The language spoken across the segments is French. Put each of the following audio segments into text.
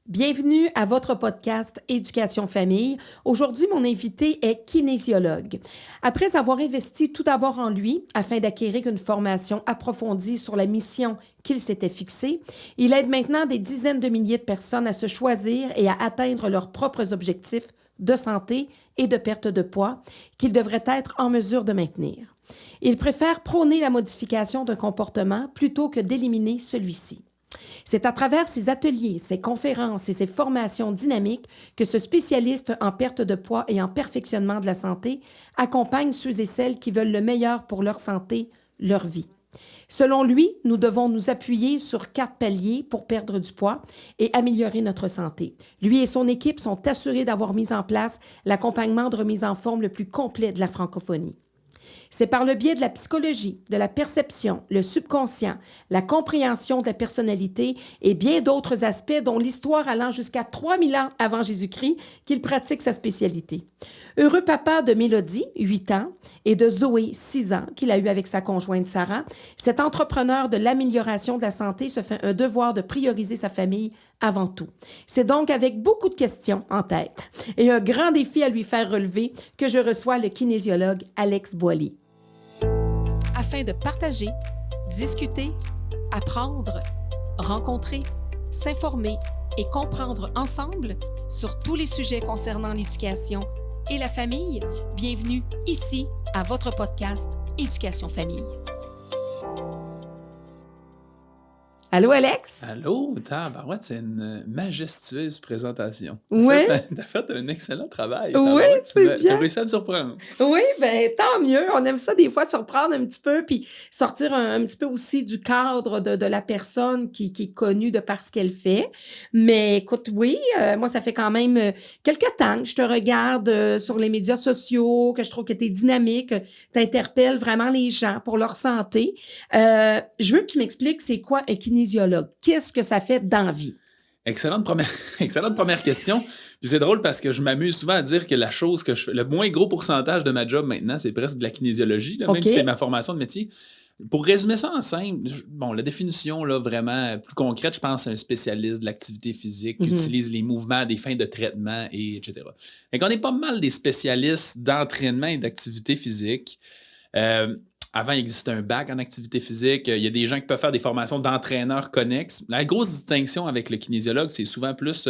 Bienvenue à votre podcast Éducation Famille. Aujourd'hui, mon invité est kinésiologue. Après avoir investi tout d'abord en lui afin d'acquérir une formation approfondie sur la mission qu'il s'était fixée, il aide maintenant des dizaines de milliers de personnes à se choisir et à atteindre leurs propres objectifs de santé et de perte de poids qu'ils devraient être en mesure de maintenir. Il préfère prôner la modification d'un comportement plutôt que d'éliminer celui-ci. C'est à travers ses ateliers, ses conférences et ses formations dynamiques que ce spécialiste en perte de poids et en perfectionnement de la santé accompagne ceux et celles qui veulent le meilleur pour leur santé, leur vie. Selon lui, nous devons nous appuyer sur 4 paliers pour perdre du poids et améliorer notre santé. Lui et son équipe sont assurés d'avoir mis en place l'accompagnement de remise en forme le plus complet de la francophonie. C'est par le biais de la psychologie, de la perception, le subconscient, la compréhension de la personnalité et bien d'autres aspects dont l'histoire allant jusqu'à 3000 ans avant Jésus-Christ qu'il pratique sa spécialité. Heureux papa de Mélodie, 8 ans, et de Zoé, 6 ans, qu'il a eu avec sa conjointe Sarah, cet entrepreneur de l'amélioration de la santé se fait un devoir de prioriser sa famille avant tout. C'est donc avec beaucoup de questions en tête et un grand défi à lui faire relever que je reçois le kinésiologue Alex Boily. Afin de partager, discuter, apprendre, rencontrer, s'informer et comprendre ensemble sur tous les sujets concernant l'éducation et la famille, bienvenue ici à votre podcast Éducation Famille. Allô, Alex? Allô, tabarouette, c'est une majestueuse présentation. Oui. T'as fait un excellent travail. Oui, c'est bien. T'as réussi à me surprendre. Oui, bien, tant mieux. On aime ça des fois, surprendre un petit peu, puis sortir un petit peu aussi du cadre de la personne qui est connue de par ce qu'elle fait. Mais écoute, oui, moi, ça fait quand même quelques temps que je te regarde sur les médias sociaux, que je trouve que tu es dynamique, tu interpelles vraiment les gens pour leur santé. Je veux que tu m'expliques c'est quoi un kinésiologue. Qu'est-ce que ça fait dans la vie? Excellente première question. Puis c'est drôle parce que je m'amuse souvent à dire que la chose que je fais, le moins gros pourcentage de ma job maintenant, c'est presque de la kinésiologie, là, même si c'est ma formation de métier. Pour résumer ça en simple, la définition là, vraiment plus concrète, je pense à un spécialiste de l'activité physique qui utilise les mouvements à des fins de traitement, etc. Donc, on est pas mal des spécialistes d'entraînement et d'activité physique. Avant, il existait un bac en activité physique. Il y a des gens qui peuvent faire des formations d'entraîneurs connexes. La grosse distinction avec le kinésiologue, c'est souvent plus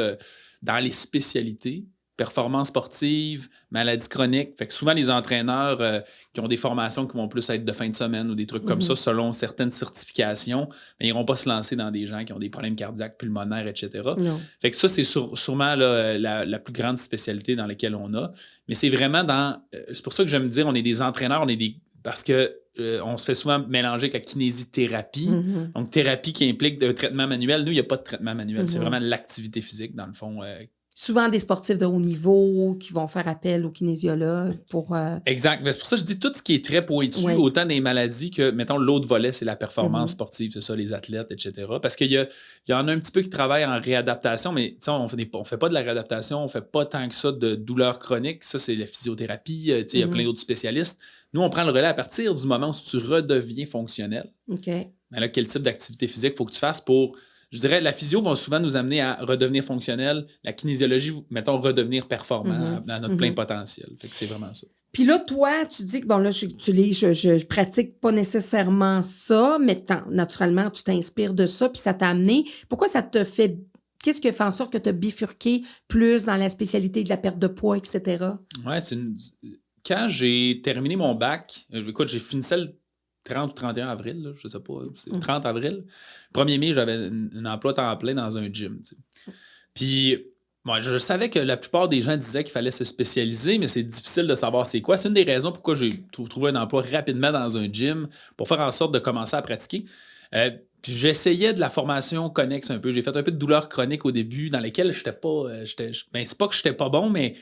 dans les spécialités, performance sportive, maladies chroniques. Fait que souvent, les entraîneurs qui ont des formations qui vont plus être de fin de semaine ou des trucs comme ça, selon certaines certifications, ils n'iront pas se lancer dans des gens qui ont des problèmes cardiaques, pulmonaires, etc. Non. Fait que ça, c'est sûrement là, la plus grande spécialité dans laquelle on a. Mais c'est vraiment dans... c'est pour ça que j'aime dire on est des entraîneurs, parce que on se fait souvent mélanger avec la kinésithérapie. Donc, thérapie qui implique un traitement manuel. Nous, il n'y a pas de traitement manuel. C'est vraiment l'activité physique, dans le fond. Souvent des sportifs de haut niveau qui vont faire appel au kinésiologue pour... Exact. Mais c'est pour ça que je dis tout ce qui est très pointu, autant des maladies que, mettons, l'autre volet, c'est la performance sportive, c'est ça, les athlètes, etc. Parce qu'il y en a un petit peu qui travaillent en réadaptation, mais on fait pas de la réadaptation, on fait pas tant que ça de douleurs chroniques. Ça, c'est la physiothérapie. Il y a plein d'autres spécialistes. Nous, on prend le relais à partir du moment où tu redeviens fonctionnel. OK. Mais là, quel type d'activité physique il faut que tu fasses pour... Je dirais, la physio va souvent nous amener à redevenir fonctionnel. La kinésiologie, mettons, redevenir performant à notre plein potentiel. Fait que c'est vraiment ça. Puis là, toi, tu dis que, bon, là, je pratique pas nécessairement ça, mais naturellement, tu t'inspires de ça, puis ça t'a amené. Pourquoi ça te fait... Qu'est-ce qui fait en sorte que tu as bifurqué plus dans la spécialité de la perte de poids, etc.? Ouais, quand j'ai terminé mon bac, écoute, j'ai fini ça le 30 ou 31 avril, là, je sais pas, c'est 30 avril. 1er mai, j'avais un emploi temps plein dans un gym. Puis, je savais que la plupart des gens disaient qu'il fallait se spécialiser, mais c'est difficile de savoir c'est quoi. C'est une des raisons pourquoi j'ai trouvé un emploi rapidement dans un gym pour faire en sorte de commencer à pratiquer. Puis j'essayais de la formation connexe un peu. J'ai fait un peu de douleurs chroniques au début dans lesquelles j'étais pas... c'est pas que j'étais pas bon, mais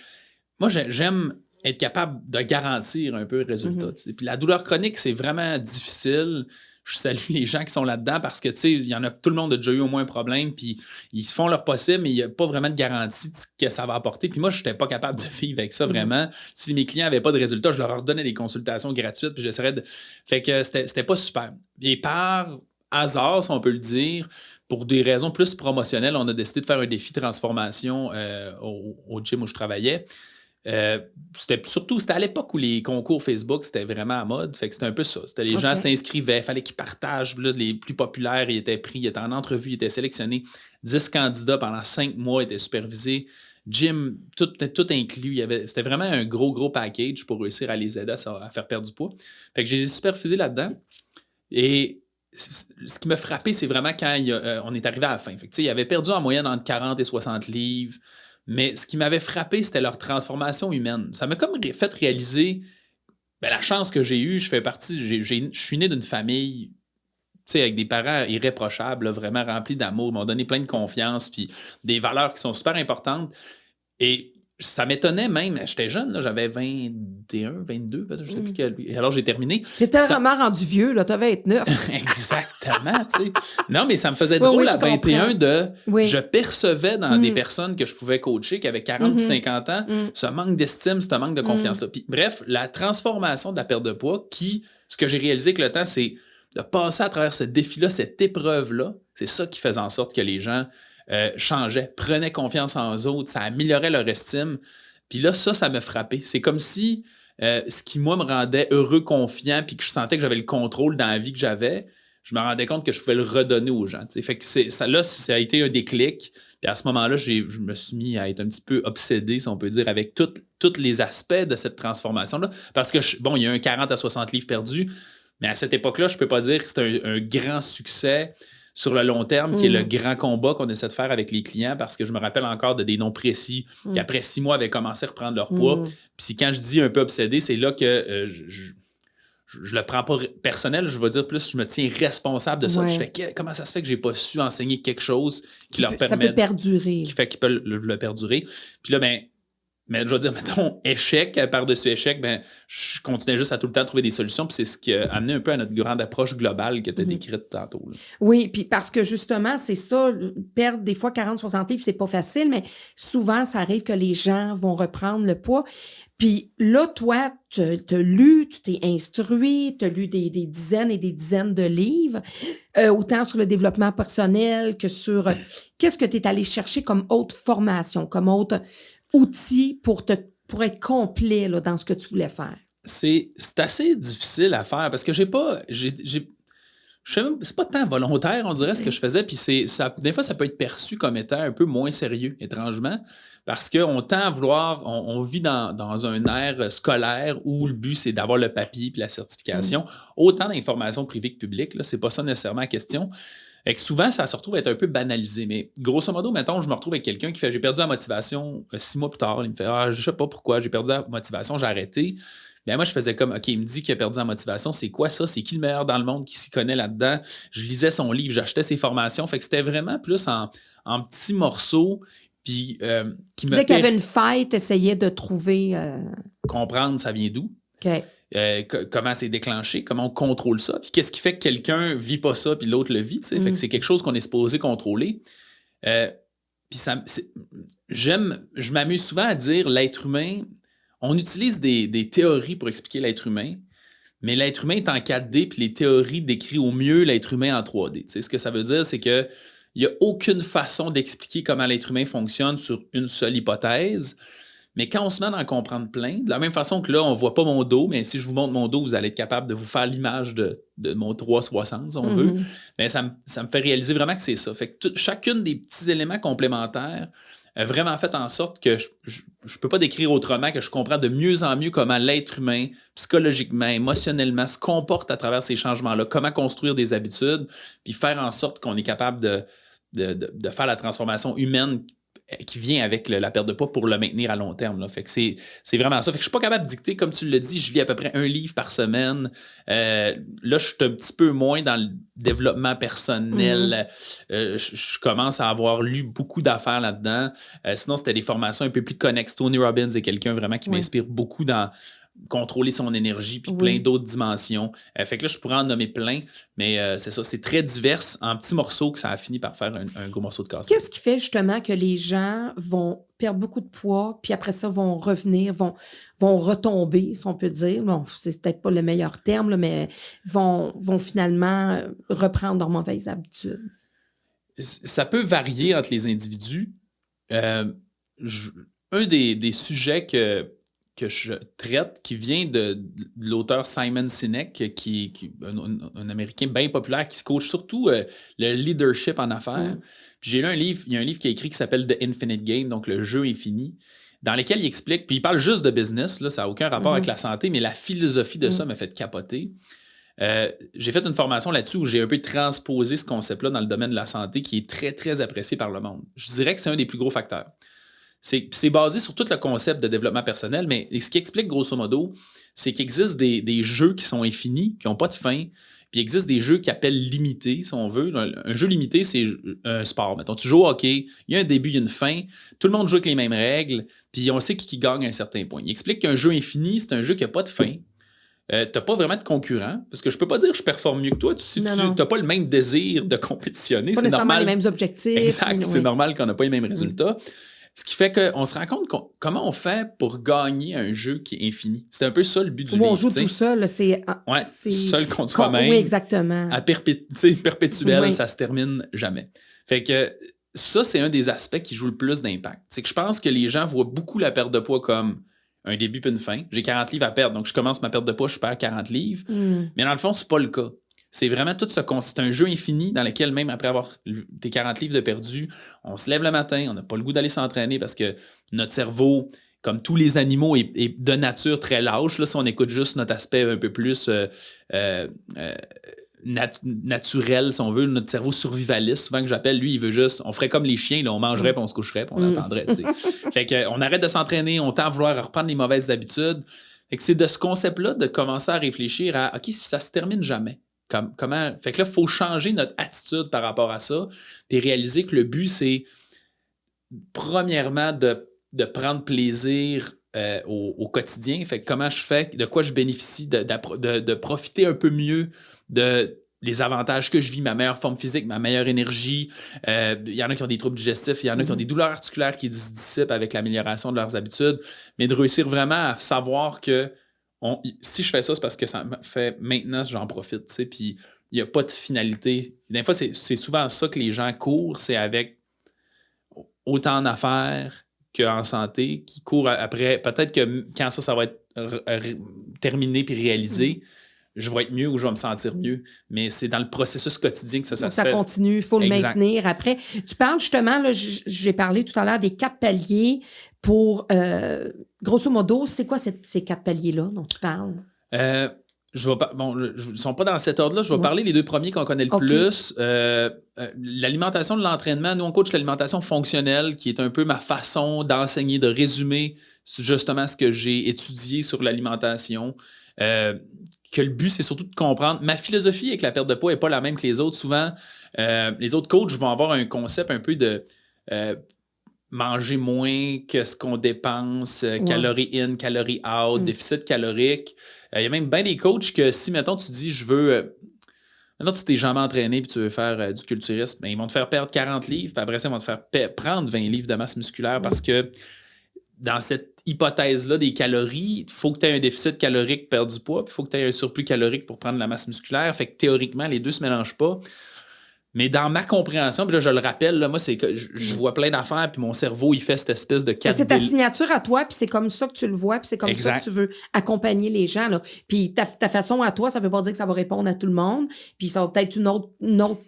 moi, j'aime être capable de garantir un peu le résultat. Puis la douleur chronique, c'est vraiment difficile. Je salue les gens qui sont là-dedans parce que, il y en a, tout le monde a déjà eu au moins un problème, puis ils se font leur possible, mais il n'y a pas vraiment de garantie que ça va apporter. Puis moi, je n'étais pas capable de vivre avec ça vraiment. Si mes clients n'avaient pas de résultats, je leur redonnais des consultations gratuites, puis j'essaierais de... Fait que c'était pas super. Et hasard, si on peut le dire, pour des raisons plus promotionnelles, on a décidé de faire un défi transformation au gym où je travaillais. C'était à l'époque où les concours Facebook, c'était vraiment à mode. Fait que c'était un peu ça. C'était les gens OK. s'inscrivaient, il fallait qu'ils partagent. Puis là, les plus populaires, ils étaient pris, ils étaient en entrevue, ils étaient sélectionnés. 10 candidats pendant 5 mois étaient supervisés. Gym, tout inclus. C'était vraiment un gros package pour réussir à les aider à faire perdre du poids. Fait que je les ai supervisés là-dedans. Et ce qui m'a frappé, c'est vraiment quand on est arrivé à la fin. Fait que, tu sais, ils avaient perdu en moyenne entre 40 et 60 livres. Mais ce qui m'avait frappé, c'était leur transformation humaine. Ça m'a comme fait réaliser la chance que j'ai eue. Je fais partie, je suis né d'une famille, tu sais, avec des parents irréprochables, là, vraiment remplis d'amour. Ils m'ont donné plein de confiance, puis des valeurs qui sont super importantes. Et ça m'étonnait même, j'étais jeune, là, j'avais 21, 22, je ne sais plus quel. Alors j'ai terminé. T'étais vraiment rendu vieux, là, t'avais 29. Exactement, tu sais. Non, mais ça me faisait drôle à 21 je percevais dans des personnes que je pouvais coacher qui avaient 40 ou 50 ans ce manque d'estime, ce manque de confiance-là. Puis bref, la transformation de la perte de poids ce que j'ai réalisé avec le temps, c'est de passer à travers ce défi-là, cette épreuve-là, c'est ça qui faisait en sorte que les gens changeaient, prenaient confiance en eux autres, ça améliorait leur estime. Puis là, ça m'a frappé. C'est comme si ce qui, moi, me rendait heureux, confiant, puis que je sentais que j'avais le contrôle dans la vie que j'avais, je me rendais compte que je pouvais le redonner aux gens. T'sais. Fait que ça a été un déclic. Puis à ce moment-là, je me suis mis à être un petit peu obsédé, si on peut dire, avec tous les aspects de cette transformation-là. Parce que, il y a un 40 à 60 livres perdus, mais à cette époque-là, je ne peux pas dire que c'était un grand succès sur le long terme, qui est le grand combat qu'on essaie de faire avec les clients, parce que je me rappelle encore de des noms précis qui, après 6 mois, avaient commencé à reprendre leur poids. Puis quand je dis un peu obsédé, c'est là que je le prends pas personnel, je vais dire plus, je me tiens responsable de ça. Ouais. Je fais, comment ça se fait que j'ai pas su enseigner quelque chose qui leur permet... Ça peut perdurer. Qui fait qu'ils peuvent le perdurer. Puis là, mais je vais dire, mettons, échec par-dessus échec, je continuais juste à tout le temps trouver des solutions. Puis c'est ce qui a amené un peu à notre grande approche globale que tu as décrite tantôt. Là. Oui, puis parce que justement, c'est ça, perdre des fois 40-60 livres, c'est pas facile, mais souvent, ça arrive que les gens vont reprendre le poids. Puis là, toi, tu as lu, tu t'es instruit, tu as lu des dizaines et des dizaines de livres, autant sur le développement personnel que sur... Qu'est-ce que tu es allé chercher comme autre formation, comme autre outil pour être complet là, dans ce que tu voulais faire? C'est assez difficile à faire parce que c'est pas tant volontaire, on dirait, ce que je faisais. Puis des fois, ça peut être perçu comme étant un peu moins sérieux, étrangement, parce qu'on tend à vouloir, on vit dans un ère scolaire où le but, c'est d'avoir le papier puis la certification. Autant d'informations privées que publiques, là, c'est pas ça nécessairement la question. Et que souvent, ça se retrouve à être un peu banalisé. Mais grosso modo, mettons, je me retrouve avec quelqu'un qui fait « J'ai perdu la motivation 6 mois plus tard. » Il me fait « Ah, je sais pas pourquoi, j'ai perdu la motivation, j'ai arrêté. » Bien, moi, je faisais comme « OK, il me dit qu'il a perdu la motivation. C'est quoi ça? C'est qui le meilleur dans le monde qui s'y connaît là-dedans? » Je lisais son livre, j'achetais ses formations. Fait que c'était vraiment plus en petits morceaux. Puis, qui me... Dès qu'il y avait une faille, tu essayais de trouver... Comprendre ça vient d'où. OK. Comment c'est déclenché, comment on contrôle ça, puis qu'est-ce qui fait que quelqu'un ne vit pas ça, puis l'autre le vit, tu sais. Fait que c'est quelque chose qu'on est supposé contrôler. Puis je m'amuse souvent à dire l'être humain, on utilise des théories pour expliquer l'être humain, mais l'être humain est en 4D, puis les théories décrivent au mieux l'être humain en 3D. Tu sais, ce que ça veut dire, c'est que il n'y a aucune façon d'expliquer comment l'être humain fonctionne sur une seule hypothèse. Mais quand on se met à en comprendre plein, de la même façon que là, on ne voit pas mon dos, mais si je vous montre mon dos, vous allez être capable de vous faire l'image de mon 360, si on veut. Mais ça me fait réaliser vraiment que c'est ça. Fait que chacune des petits éléments complémentaires a vraiment fait en sorte que je ne peux pas décrire autrement que je comprends de mieux en mieux comment l'être humain, psychologiquement, émotionnellement, se comporte à travers ces changements-là, comment construire des habitudes, puis faire en sorte qu'on est capable de faire la transformation humaine qui vient avec la perte de poids pour le maintenir à long terme. Là. Fait que c'est vraiment ça. Fait que je ne suis pas capable de dicter, comme tu l'as dit, je lis à peu près 1 livre par semaine. Là, je suis un petit peu moins dans le développement personnel. Je commence à avoir lu beaucoup d'affaires là-dedans. Sinon, c'était des formations un peu plus connexes. Tony Robbins est quelqu'un vraiment qui m'inspire beaucoup dans contrôler son énergie, puis plein d'autres dimensions. Fait que là, je pourrais en nommer plein, mais c'est ça, c'est très divers en petits morceaux que ça a fini par faire un gros morceau de casse-tête. Qu'est-ce qui fait justement que les gens vont perdre beaucoup de poids, puis après ça, vont revenir, vont retomber, si on peut dire. Bon, c'est peut-être pas le meilleur terme, là, mais vont finalement reprendre leurs mauvaises habitudes? Ça peut varier entre les individus. Un des sujets que je traite, qui vient de l'auteur Simon Sinek, qui un Américain bien populaire, qui se coach surtout le leadership en affaires. Puis j'ai lu il y a un livre qui est écrit qui s'appelle The Infinite Game, donc le jeu infini, dans lequel il explique, puis il parle juste de business, là, ça n'a aucun rapport avec la santé, mais la philosophie de ça m'a fait capoter. J'ai fait une formation là-dessus où j'ai un peu transposé ce concept-là dans le domaine de la santé qui est très, très apprécié par le monde. Je dirais que c'est un des plus gros facteurs. C'est basé sur tout le concept de développement personnel, mais ce qui explique grosso modo, c'est qu'il existe des jeux qui sont infinis, qui n'ont pas de fin, puis il existe des jeux qui appellent limités, si on veut. Un jeu limité, c'est un sport. Mettons, tu joues au hockey, il y a un début, il y a une fin, tout le monde joue avec les mêmes règles, puis on sait qui gagne à un certain point. Il explique qu'un jeu infini, c'est un jeu qui n'a pas de fin. Tu n'as pas vraiment de concurrent, parce que je peux pas dire que je performe mieux que toi. Si tu n'as pas le même désir de compétitionner, pas c'est normal. Les mêmes objectifs. Exact, c'est normal qu'on n'a pas les mêmes résultats. Ce qui fait qu'on se rend compte comment on fait pour gagner un jeu qui est infini. C'est un peu ça le but du livre. On joue tout seul, c'est seul contre soi-même. Oui, exactement. Perpétuel, ça se termine jamais. Fait que ça, c'est un des aspects qui joue le plus d'impact. C'est que je pense que les gens voient beaucoup la perte de poids comme un début puis une fin. J'ai 40 livres à perdre, donc je commence ma perte de poids, je perds 40 livres. Mais dans le fond, c'est pas le cas. C'est vraiment tout ce c'est un jeu infini dans lequel, même après avoir tes 40 livres de perdu, on se lève le matin, on n'a pas le goût d'aller s'entraîner parce que notre cerveau, comme tous les animaux, est de nature très lâche. Là, si on écoute juste notre aspect un peu plus naturel, si on veut, notre cerveau survivaliste, souvent que j'appelle, lui, il veut juste, on ferait comme les chiens, là, on mangerait puis on se coucherait puis on attendrait. Fait qu'on arrête de s'entraîner, on tend à vouloir reprendre les mauvaises habitudes. Fait que c'est de ce concept-là de commencer à réfléchir à, OK, si ça se termine jamais, comment. Fait que là, il faut changer notre attitude par rapport à ça, puis réaliser que le but, c'est premièrement de prendre plaisir au quotidien. Fait que comment je fais, de quoi je bénéficie, de profiter un peu mieux de les avantages que je vis, ma meilleure forme physique, ma meilleure énergie. Il y en a qui ont des troubles digestifs, il y en a qui ont des douleurs articulaires qui se dissipent avec l'amélioration de leurs habitudes, mais de réussir vraiment à savoir que si je fais ça, c'est parce que ça me fait maintenant, j'en profite, tu sais, puis il n'y a pas de finalité. Des fois, c'est souvent ça que les gens courent, c'est avec autant en affaires qu'en santé, qui courent après, peut-être que quand ça va être terminé puis réalisé, je vais être mieux ou je vais me sentir mieux. Mais c'est dans le processus quotidien que ça se fait. Ça continue, il faut le maintenir. Après, tu parles justement, là, j'ai parlé tout à l'heure des 4 paliers pour, grosso modo, c'est quoi ces 4 paliers-là dont tu parles? Ils ne sont pas dans cet ordre-là. Je vais parler les 2 premiers qu'on connaît le plus. L'alimentation de l'entraînement. Nous, on coach l'alimentation fonctionnelle, qui est un peu ma façon d'enseigner, de résumer justement ce que j'ai étudié sur l'alimentation. Que le but, c'est surtout de comprendre. Ma philosophie avec la perte de poids n'est pas la même que les autres. Souvent, les autres coachs vont avoir un concept un peu de manger moins que ce qu'on dépense, calories in, calories out, déficit calorique. Il y a même bien des coachs que si, mettons, tu dis, je veux... maintenant, tu t'es jamais entraîné et tu veux faire du culturisme, ben, ils vont te faire perdre 40 livres, puis après ça, ils vont te faire prendre 20 livres de masse musculaire parce que dans cette hypothèse-là des calories, il faut que tu aies un déficit calorique pour perdre du poids, puis il faut que tu aies un surplus calorique pour prendre la masse musculaire. Fait que théoriquement, les deux ne se mélangent pas. Mais dans ma compréhension, puis là, je le rappelle, là, moi, c'est que je vois plein d'affaires, puis mon cerveau, il fait cette espèce de c'est ta signature à toi, puis c'est comme ça que tu le vois, puis c'est comme ça que tu veux accompagner les gens. Là. Puis ta façon à toi, ça ne veut pas dire que ça va répondre à tout le monde, puis ça va peut-être une autre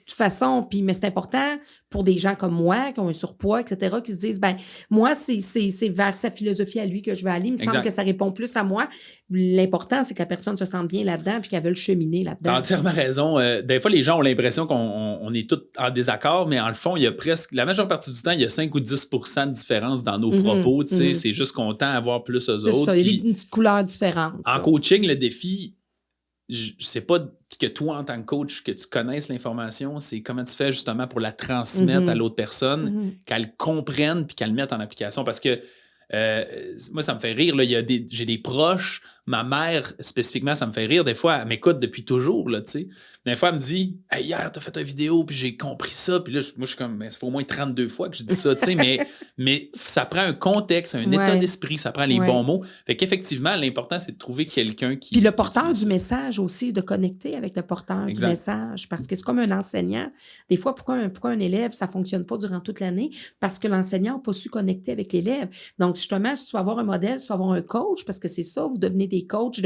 façon, mais c'est important pour des gens comme moi, qui ont un surpoids, etc., qui se disent, ben moi, c'est vers sa philosophie à lui que je vais aller. Il me semble que ça répond plus à moi. L'important, c'est que la personne se sente bien là-dedans, puis qu'elle veut le cheminer là-dedans. Tu as entièrement raison. Des fois, les gens ont l'impression qu'on est tous en désaccord, mais en le fond, il y a presque, la majeure partie du temps, il y a 5 ou 10 % de différence dans nos propos. C'est juste qu'on tend à avoir plus eux autres. C'est ça, il y a une petite couleur différente. En coaching, le défi, c'est pas que toi, en tant que coach, que tu connaisses l'information, c'est comment tu fais justement pour la transmettre à l'autre personne, qu'elle comprenne puis qu'elle le mette en application. Parce que moi, ça me fait rire. Là, j'ai des proches, Ma mère, spécifiquement, ça me fait rire. Des fois, elle m'écoute depuis toujours, là, tu sais. Des fois, elle me dit « Hey, hier, t'as fait une vidéo, puis j'ai compris ça. » Puis là, moi, je suis comme « Ça fait au moins 32 fois que je dis ça, tu sais. » Mais ça prend un contexte, un état d'esprit, ça prend les bons mots. Fait qu'effectivement, l'important, c'est de trouver quelqu'un qui... Puis le porteur du message aussi, de connecter avec le porteur du message. Parce que c'est comme un enseignant. Des fois, pourquoi un élève, ça ne fonctionne pas durant toute l'année? Parce que l'enseignant n'a pas su connecter avec l'élève. Donc, justement, si tu vas avoir un modèle, tu vas avoir un coach, parce que c'est ça, vous devenez des coachs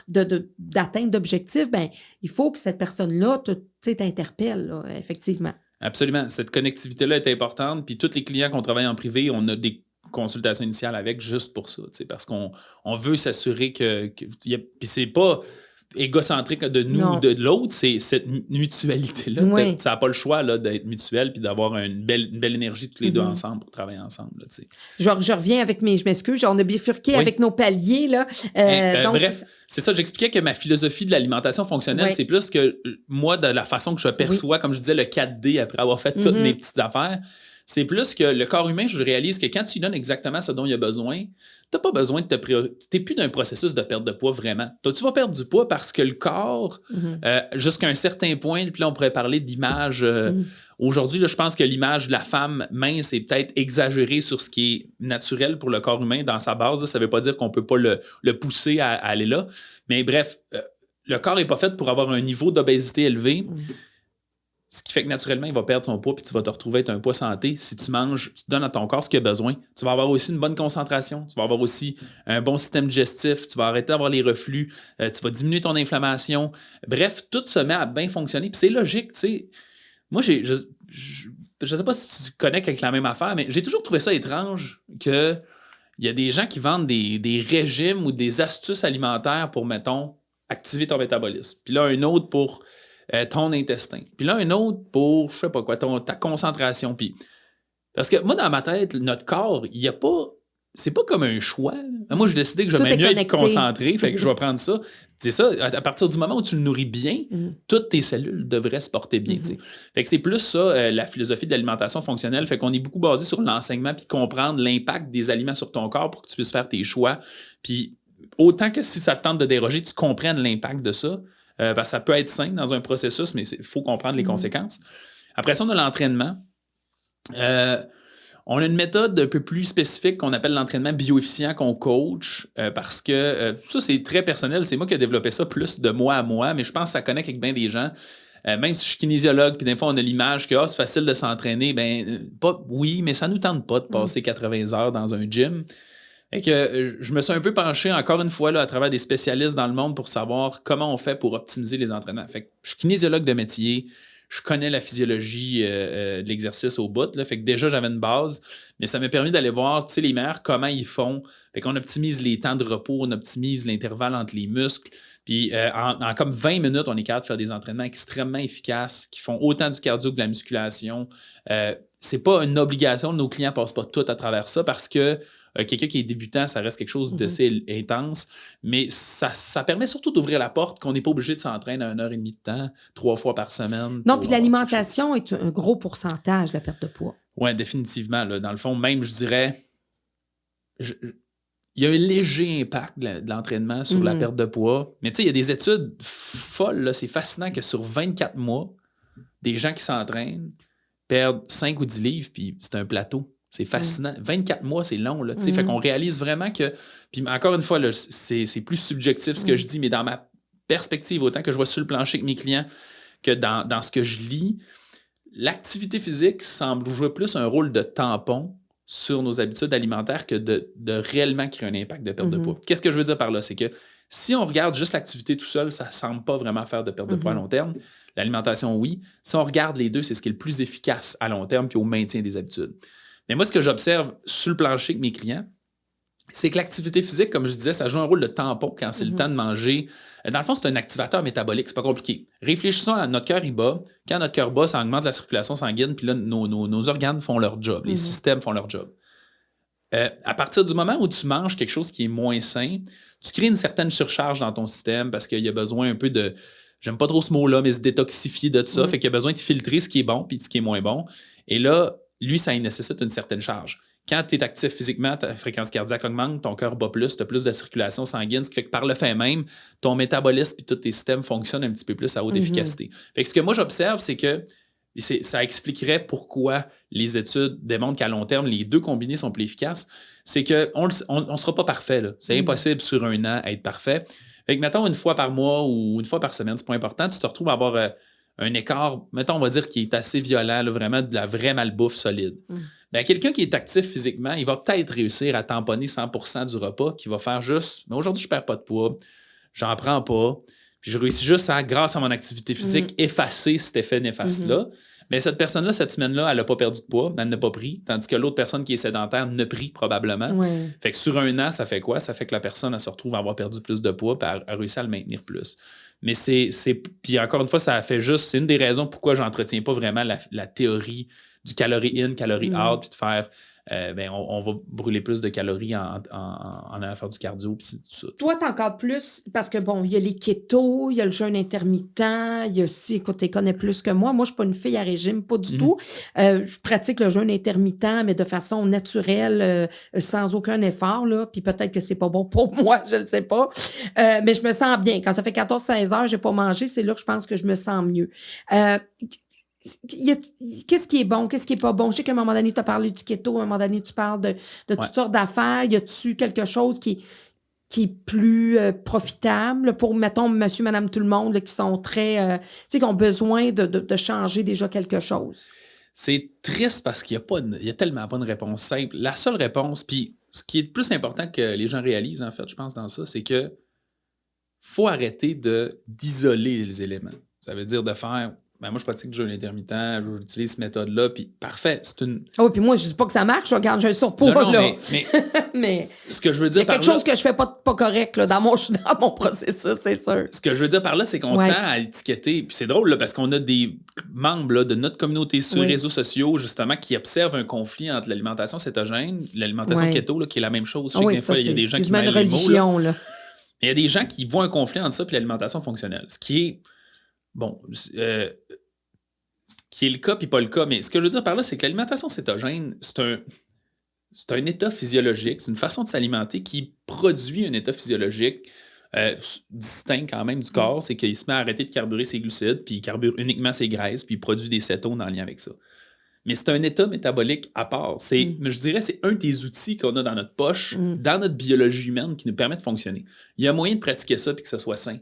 d'atteinte d'objectifs, bien, il faut que cette personne-là t'interpelle, là, effectivement. Absolument. Cette connectivité-là est importante. Puis tous les clients qu'on travaille en privé, on a des consultations initiales avec juste pour ça, parce qu'on veut s'assurer que puis c'est pas égocentrique de nous ou de l'autre, c'est cette mutualité-là. Ça n'a pas le choix là, d'être mutuel puis d'avoir une belle énergie tous les deux ensemble pour travailler ensemble. Là, je reviens avec je m'excuse, on a bifurqué avec nos paliers. Là. Donc, bref, c'est ça, j'expliquais que ma philosophie de l'alimentation fonctionnelle, c'est plus que moi, de la façon que je perçois, comme je disais, le 4D après avoir fait toutes mes petites affaires, c'est plus que le corps humain, je réalise que quand tu lui donnes exactement ce dont il a besoin, tu n'as pas besoin de te prioriser. Tu n'es plus d'un processus de perte de poids vraiment. Toi, tu vas perdre du poids parce que le corps, jusqu'à un certain point, puis là, on pourrait parler d'image. Aujourd'hui, là, je pense que l'image de la femme mince est peut-être exagérée sur ce qui est naturel pour le corps humain dans sa base. Là. Ça ne veut pas dire qu'on ne peut pas le pousser à aller là. Mais bref, le corps n'est pas fait pour avoir un niveau d'obésité élevé. Ce qui fait que naturellement, il va perdre son poids puis tu vas te retrouver être un poids santé. Si tu manges, tu donnes à ton corps ce qu'il a besoin. Tu vas avoir aussi une bonne concentration. Tu vas avoir aussi un bon système digestif. Tu vas arrêter d'avoir les reflux. Tu vas diminuer ton inflammation. Bref, tout se met à bien fonctionner. Puis c'est logique, tu sais. Moi, je sais pas si tu connectes avec la même affaire, mais j'ai toujours trouvé ça étrange qu'il y a des gens qui vendent des régimes ou des astuces alimentaires pour, mettons, activer ton métabolisme. Puis là, un autre pour... ton intestin. Puis là, un autre pour, je sais pas quoi, ta concentration. Puis, parce que moi, dans ma tête, notre corps, il n'y a pas... C'est pas comme un choix. Moi, j'ai décidé que je vais mieux être concentré, fait que je vais prendre ça. C'est ça, à partir du moment où tu le nourris bien, toutes tes cellules devraient se porter bien. Fait que c'est plus ça, la philosophie de l'alimentation fonctionnelle. Fait qu'on est beaucoup basé sur l'enseignement puis comprendre l'impact des aliments sur ton corps pour que tu puisses faire tes choix. Puis, autant que si ça te tente de déroger, tu comprennes l'impact de ça. Parce que ça peut être sain dans un processus, mais il faut comprendre les conséquences. Après ça, on a l'entraînement. On a une méthode un peu plus spécifique qu'on appelle l'entraînement bioefficient qu'on coach parce que ça, c'est très personnel. C'est moi qui ai développé ça plus de moi à moi, mais je pense que ça connecte avec bien des gens. Même si je suis kinésiologue, puis des fois, on a l'image que c'est facile de s'entraîner. Oui, mais ça ne nous tente pas de passer 80 heures dans un gym. Et que je me suis un peu penché encore une fois là, à travers des spécialistes dans le monde pour savoir comment on fait pour optimiser les entraînements. Fait que je suis kinésiologue de métier, je connais la physiologie de l'exercice au bout. Là, fait que déjà, j'avais une base, mais ça m'a permis d'aller voir les meilleurs comment ils font. Fait qu'on optimise les temps de repos, on optimise l'intervalle entre les muscles. Puis en comme 20 minutes, on est capable de faire des entraînements extrêmement efficaces qui font autant du cardio que de la musculation. C'est pas une obligation, nos clients ne passent pas tout à travers ça parce que quelqu'un qui est débutant, ça reste quelque chose d'assez intense, mais ça permet surtout d'ouvrir la porte qu'on n'est pas obligé de s'entraîner à 1h30 de temps, 3 fois par semaine. Non, puis l'alimentation est un gros pourcentage de la perte de poids. Oui, définitivement. Là. Dans le fond, même, je dirais, il y a un léger impact de l'entraînement sur la perte de poids, mais tu sais, il y a des études folles. Là. C'est fascinant que sur 24 mois, des gens qui s'entraînent perdent 5 ou 10 livres, puis c'est un plateau. C'est fascinant. 24 mois, c'est long. Là, fait qu'on réalise vraiment que... Puis encore une fois, là, c'est plus subjectif ce que je dis, mais dans ma perspective, autant que je vois sur le plancher avec mes clients que dans ce que je lis, l'activité physique semble jouer plus un rôle de tampon sur nos habitudes alimentaires que de réellement créer un impact de perte de poids. Qu'est-ce que je veux dire par là? C'est que si on regarde juste l'activité tout seul, ça ne semble pas vraiment faire de perte de poids à long terme. L'alimentation, oui. Si on regarde les deux, c'est ce qui est le plus efficace à long terme puis au maintien des habitudes. Mais moi, ce que j'observe sur le plancher avec mes clients, c'est que l'activité physique, comme je disais, ça joue un rôle de tampon quand c'est le temps de manger. Dans le fond, c'est un activateur métabolique, c'est pas compliqué. Réfléchissons à notre cœur, il bat. Quand notre cœur bat, ça augmente la circulation sanguine, puis là, nos organes font leur job, les systèmes font leur job. À partir du moment où tu manges quelque chose qui est moins sain, tu crées une certaine surcharge dans ton système parce qu'il y a besoin un peu de... J'aime pas trop ce mot-là, mais se détoxifier de ça. Fait qu'il y a besoin de filtrer ce qui est bon puis ce qui est moins bon. Et là, lui, ça nécessite une certaine charge. Quand tu es actif physiquement, ta fréquence cardiaque augmente, ton cœur bat plus, tu as plus de circulation sanguine, ce qui fait que par le fait même, ton métabolisme et tous tes systèmes fonctionnent un petit peu plus à haute efficacité. Fait que ce que moi, j'observe, c'est que ça expliquerait pourquoi les études démontrent qu'à long terme, les deux combinés sont plus efficaces. C'est qu'on ne sera pas parfait. Là. C'est impossible sur un an à être parfait. Fait que, mettons, une fois par mois ou une fois par semaine, c'est pas important, tu te retrouves à avoir un écart, mettons, on va dire, qui est assez violent, là, vraiment de la vraie malbouffe solide. Bien, quelqu'un qui est actif physiquement, il va peut-être réussir à tamponner 100% du repas, qui va faire juste, mais aujourd'hui, je ne perds pas de poids, j'en prends pas, puis je réussis juste à, grâce à mon activité physique, effacer cet effet néfaste-là. Mais cette personne-là, cette semaine-là, elle n'a pas perdu de poids, elle n'a pas pris, tandis que l'autre personne qui est sédentaire ne prie probablement. Ouais. Fait que sur un an, ça fait quoi? Ça fait que la personne, elle se retrouve à avoir perdu plus de poids, puis elle réussit à le maintenir plus. Mais puis encore une fois, ça fait juste, c'est une des raisons pourquoi je n'entretiens pas vraiment la théorie du calorie in, calorie out, puis de faire, on va brûler plus de calories en allant faire du cardio, puis tout ça. Toi, t'as encore plus, parce que bon, il y a les kétos, il y a le jeûne intermittent, il y a aussi, écoute, tu connais plus que moi. Moi, je ne suis pas une fille à régime, pas du tout. Je pratique le jeûne intermittent, mais de façon naturelle, sans aucun effort, là. Puis peut-être que c'est pas bon pour moi, je ne le sais pas. Mais je me sens bien. Quand ça fait 14-16 heures, je n'ai pas mangé, c'est là que je pense que je me sens mieux. Qu'est-ce qui est bon, qu'est-ce qui est pas bon? Je sais qu'à un moment donné, tu as parlé du keto, à un moment donné, tu parles de toutes sortes d'affaires. Y a-tu quelque chose qui est plus profitable pour, mettons, monsieur, madame, tout le monde, là, qui sont très... tu sais, qui ont besoin de changer déjà quelque chose? C'est triste parce qu'il y a tellement pas de réponse simple. La seule réponse, puis ce qui est le plus important que les gens réalisent, en fait, je pense, dans ça, c'est que faut arrêter d'isoler les éléments. Ça veut dire de faire... Ben moi, je pratique du jeûne intermittent, j'utilise cette méthode-là, puis parfait, c'est une... Oh, puis moi, je dis pas que ça marche, regarde, j'ai un surpoids, non, là. Mais ce que je veux dire par là... Il y a quelque chose que je fais pas correct, là, dans mon processus, c'est sûr. Ce que je veux dire par là, c'est qu'on tend à étiqueter, puis c'est drôle, là, parce qu'on a des membres là, de notre communauté sur les réseaux sociaux, justement, qui observent un conflit entre l'alimentation cétogène, l'alimentation keto, là, qui est la même chose. Je sais que des fois, il y a des gens qui mêlent les mots, là. Il y a des gens qui voient un conflit entre ça et l'alimentation fonctionnelle, ce qui est... Bon, qui est le cas puis pas le cas, mais ce que je veux dire par là, c'est que l'alimentation cétogène, c'est un état physiologique, c'est une façon de s'alimenter qui produit un état physiologique distinct quand même du corps, c'est qu'il se met à arrêter de carburer ses glucides, puis il carbure uniquement ses graisses, puis il produit des cétones en lien avec ça. Mais c'est un état métabolique à part. Je dirais c'est un des outils qu'on a dans notre poche, dans notre biologie humaine, qui nous permet de fonctionner. Il y a moyen de pratiquer ça puis que ce soit sain.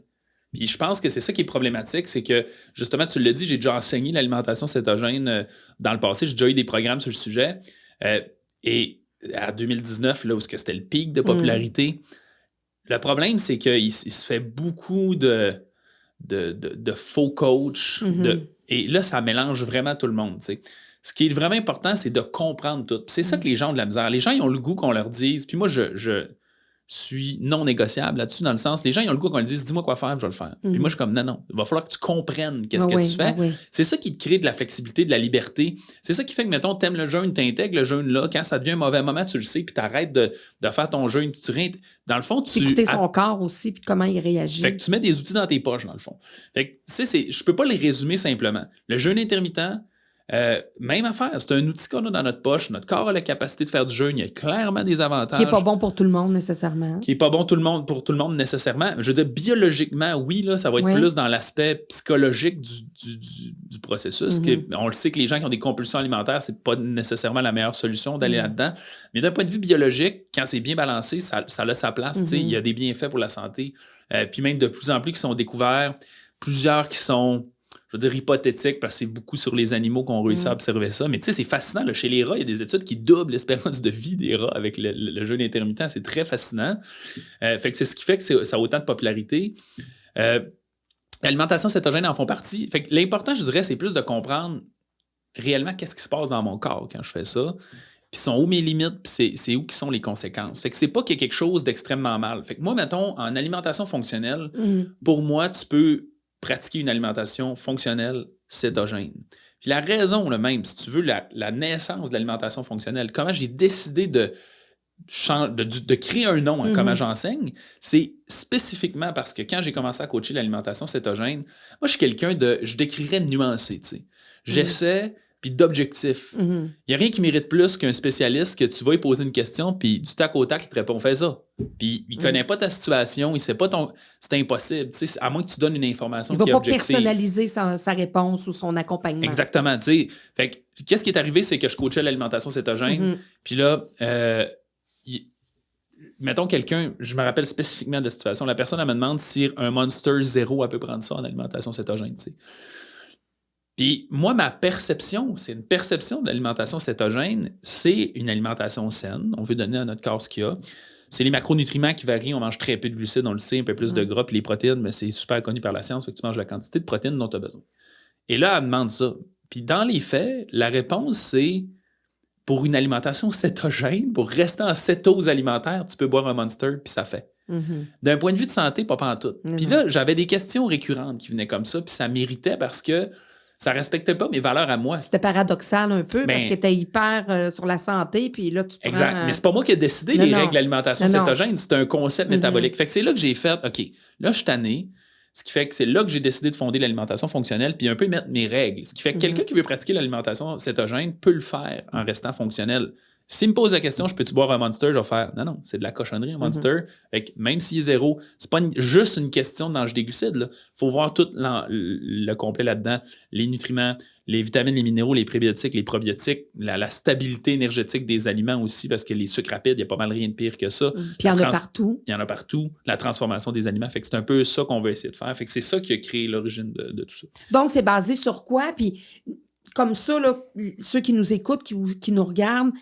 Puis je pense que c'est ça qui est problématique, c'est que, justement, tu l'as dit, j'ai déjà enseigné l'alimentation cétogène dans le passé, j'ai déjà eu des programmes sur le sujet. Et à 2019, là où c'était le pic de popularité, le problème, c'est qu'il se fait beaucoup de faux coachs. Et là, ça mélange vraiment tout le monde, tu sais. Ce qui est vraiment important, c'est de comprendre tout. Puis c'est ça que les gens ont de la misère. Les gens, ils ont le goût qu'on leur dise. Puis moi, je suis non négociable là-dessus, dans le sens, les gens, ils ont le goût qu'on leur dise, dis-moi quoi faire, je vais le faire. Puis moi, je suis comme, non, il va falloir que tu comprennes qu'est-ce que tu fais. C'est ça qui te crée de la flexibilité, de la liberté. C'est ça qui fait que, mettons, t'aimes le jeûne, t'intègres le jeûne là, quand ça devient un mauvais moment, tu le sais, puis t'arrêtes de faire ton jeûne, puis dans le fond, tu... Écouter son corps aussi, puis comment il réagit. Fait que tu mets des outils dans tes poches, dans le fond. Fait que, tu sais, je peux pas les résumer simplement. Le jeûne intermittent, même affaire, c'est un outil qu'on a dans notre poche. Notre corps a la capacité de faire du jeûne. Il y a clairement des avantages. Qui n'est pas bon pour tout le monde, nécessairement. Qui n'est pas bon pour tout le monde, nécessairement. Je veux dire, biologiquement, oui, là, ça va être plus dans l'aspect psychologique du processus. On le sait que les gens qui ont des compulsions alimentaires, c'est pas nécessairement la meilleure solution d'aller là-dedans. Mais d'un point de vue biologique, quand c'est bien balancé, ça a sa place. Il y a des bienfaits pour la santé. Puis même de plus en plus qui sont découverts, plusieurs qui sont... je veux dire hypothétique, parce que c'est beaucoup sur les animaux qu'on réussit à observer ça. Mais tu sais, c'est fascinant. Là, chez les rats, il y a des études qui doublent l'espérance de vie des rats avec le jeûne intermittent. C'est très fascinant. Fait que c'est ce qui fait que ça a autant de popularité. L'alimentation cétogène en font partie. Fait que l'important, je dirais, c'est plus de comprendre réellement qu'est-ce qui se passe dans mon corps quand je fais ça. Puis sont où mes limites, puis c'est où qui sont les conséquences. Fait que c'est pas qu'il y a quelque chose d'extrêmement mal. Fait que moi, mettons, en alimentation fonctionnelle, pour moi, tu peux pratiquer une alimentation fonctionnelle cétogène. Puis la raison, là même, si tu veux, la naissance de l'alimentation fonctionnelle, comment j'ai décidé de créer un nom à comment j'enseigne, c'est spécifiquement parce que quand j'ai commencé à coacher l'alimentation cétogène, moi, je suis quelqu'un je décrirais nuancé, tu sais. J'essaie puis d'objectif. Il n'y a rien qui mérite plus qu'un spécialiste que tu vas lui poser une question, puis du tac au tac, il te répond « fais ça ». Puis il ne connaît pas ta situation, il ne sait pas ton... C'est impossible, tu sais, à moins que tu donnes une information qui est objective. Il ne va pas personnaliser sa réponse ou son accompagnement. Exactement, tu sais. Fait que, qu'est-ce qui est arrivé, c'est que je coachais l'alimentation cétogène, puis là, mettons quelqu'un, je me rappelle spécifiquement de la situation, la personne, elle me demande si un Monster 0, elle peut prendre ça en alimentation cétogène, tu sais. Puis moi, ma perception, c'est une perception de l'alimentation cétogène, c'est une alimentation saine. On veut donner à notre corps ce qu'il y a. C'est les macronutriments qui varient. On mange très peu de glucides, on le sait, un peu plus de gras, puis les protéines, mais c'est super connu par la science, fait que tu manges la quantité de protéines dont tu as besoin. Et là, elle me demande ça. Puis dans les faits, la réponse, c'est pour une alimentation cétogène, pour rester en cétose alimentaire, tu peux boire un Monster, puis ça fait. D'un point de vue de santé, pas pantoute. Puis là, j'avais des questions récurrentes qui venaient comme ça, puis ça méritait parce que ça respectait pas mes valeurs à moi. C'était paradoxal un peu parce que tu étais hyper sur la santé, puis là, tu prends... Exact. Mais c'est pas moi qui ai décidé les règles de l'alimentation cétogène, c'est un concept métabolique. Fait que c'est là que j'ai fait, OK, là, je suis tanné, ce qui fait que c'est là que j'ai décidé de fonder l'alimentation fonctionnelle puis un peu mettre mes règles. Ce qui fait que quelqu'un qui veut pratiquer l'alimentation cétogène peut le faire en restant fonctionnel. S'il me pose la question, je peux-tu boire un Monster, je vais faire non, c'est de la cochonnerie, un Monster. Fait que même s'il est zéro, c'est pas juste une question de manger des glucides. Il faut voir tout le complet là-dedans. Les nutriments, les vitamines, les minéraux, les prébiotiques, les probiotiques, la stabilité énergétique des aliments aussi, parce que les sucres rapides, il y a pas mal rien de pire que ça. Puis il y en a partout. Il y en a partout. La transformation des aliments. Fait que c'est un peu ça qu'on veut essayer de faire. Fait que c'est ça qui a créé l'origine de tout ça. Donc, c'est basé sur quoi? Puis comme ça, là, ceux qui nous écoutent, qui nous regardent,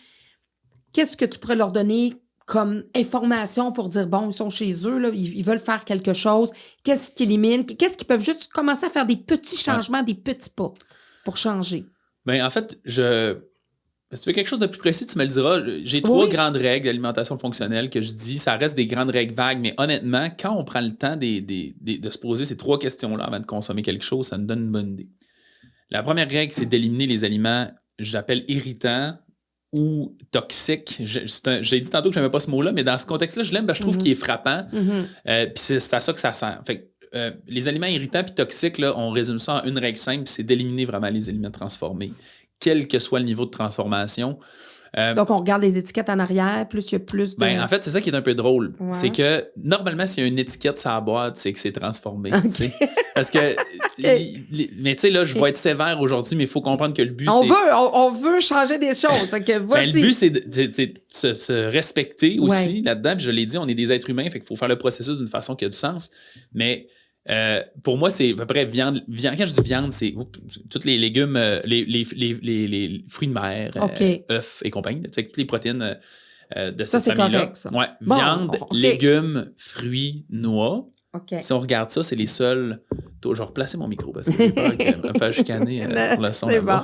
qu'est-ce que tu pourrais leur donner comme information pour dire, bon, ils sont chez eux, là, ils veulent faire quelque chose. Qu'est-ce qu'ils éliminent? Qu'est-ce qu'ils peuvent juste commencer à faire des petits changements, des petits pas pour changer? Bien, en fait, si tu veux quelque chose de plus précis, tu me le diras. J'ai 3 grandes règles d'alimentation fonctionnelle que je dis. Ça reste des grandes règles vagues, mais honnêtement, quand on prend le temps de se poser ces 3 questions-là avant de consommer quelque chose, ça nous donne une bonne idée. La première règle, c'est d'éliminer les aliments, j'appelle irritants, ou toxique. J'ai dit tantôt que je n'aimais pas ce mot-là, mais dans ce contexte-là, je l'aime parce que je trouve qu'il est frappant. Puis c'est à ça que ça sert. Fait que, les aliments irritants et toxiques, là, on résume ça en une règle simple, c'est d'éliminer vraiment les aliments transformés, quel que soit le niveau de transformation. Donc, on regarde les étiquettes en arrière, plus il y a plus de... Ben, en fait, c'est ça qui est un peu drôle. Ouais. C'est que, normalement, s'il y a une étiquette sur la boîte, c'est que c'est transformé. Okay. Parce que... mais tu sais, là, je vais être sévère aujourd'hui, mais il faut comprendre que le but, on veut changer des choses. Que ben, le but, c'est de se respecter aussi là-dedans. Puis je l'ai dit, on est des êtres humains, fait qu'il faut faire le processus d'une façon qui a du sens. Mais... pour moi, c'est à peu près viande. Quand je dis viande, c'est tous les légumes, les fruits de mer, œufs et compagnie. Tu sais, toutes les protéines de cette famille-là. Ça, c'est correct, ça. Ouais. Bon, viande, légumes, fruits, noix. Okay. Si on regarde ça, c'est les seuls... Je vais replacer mon micro parce que j'ai peur qu'elle me fasse chicaner pour le son. C'est bon.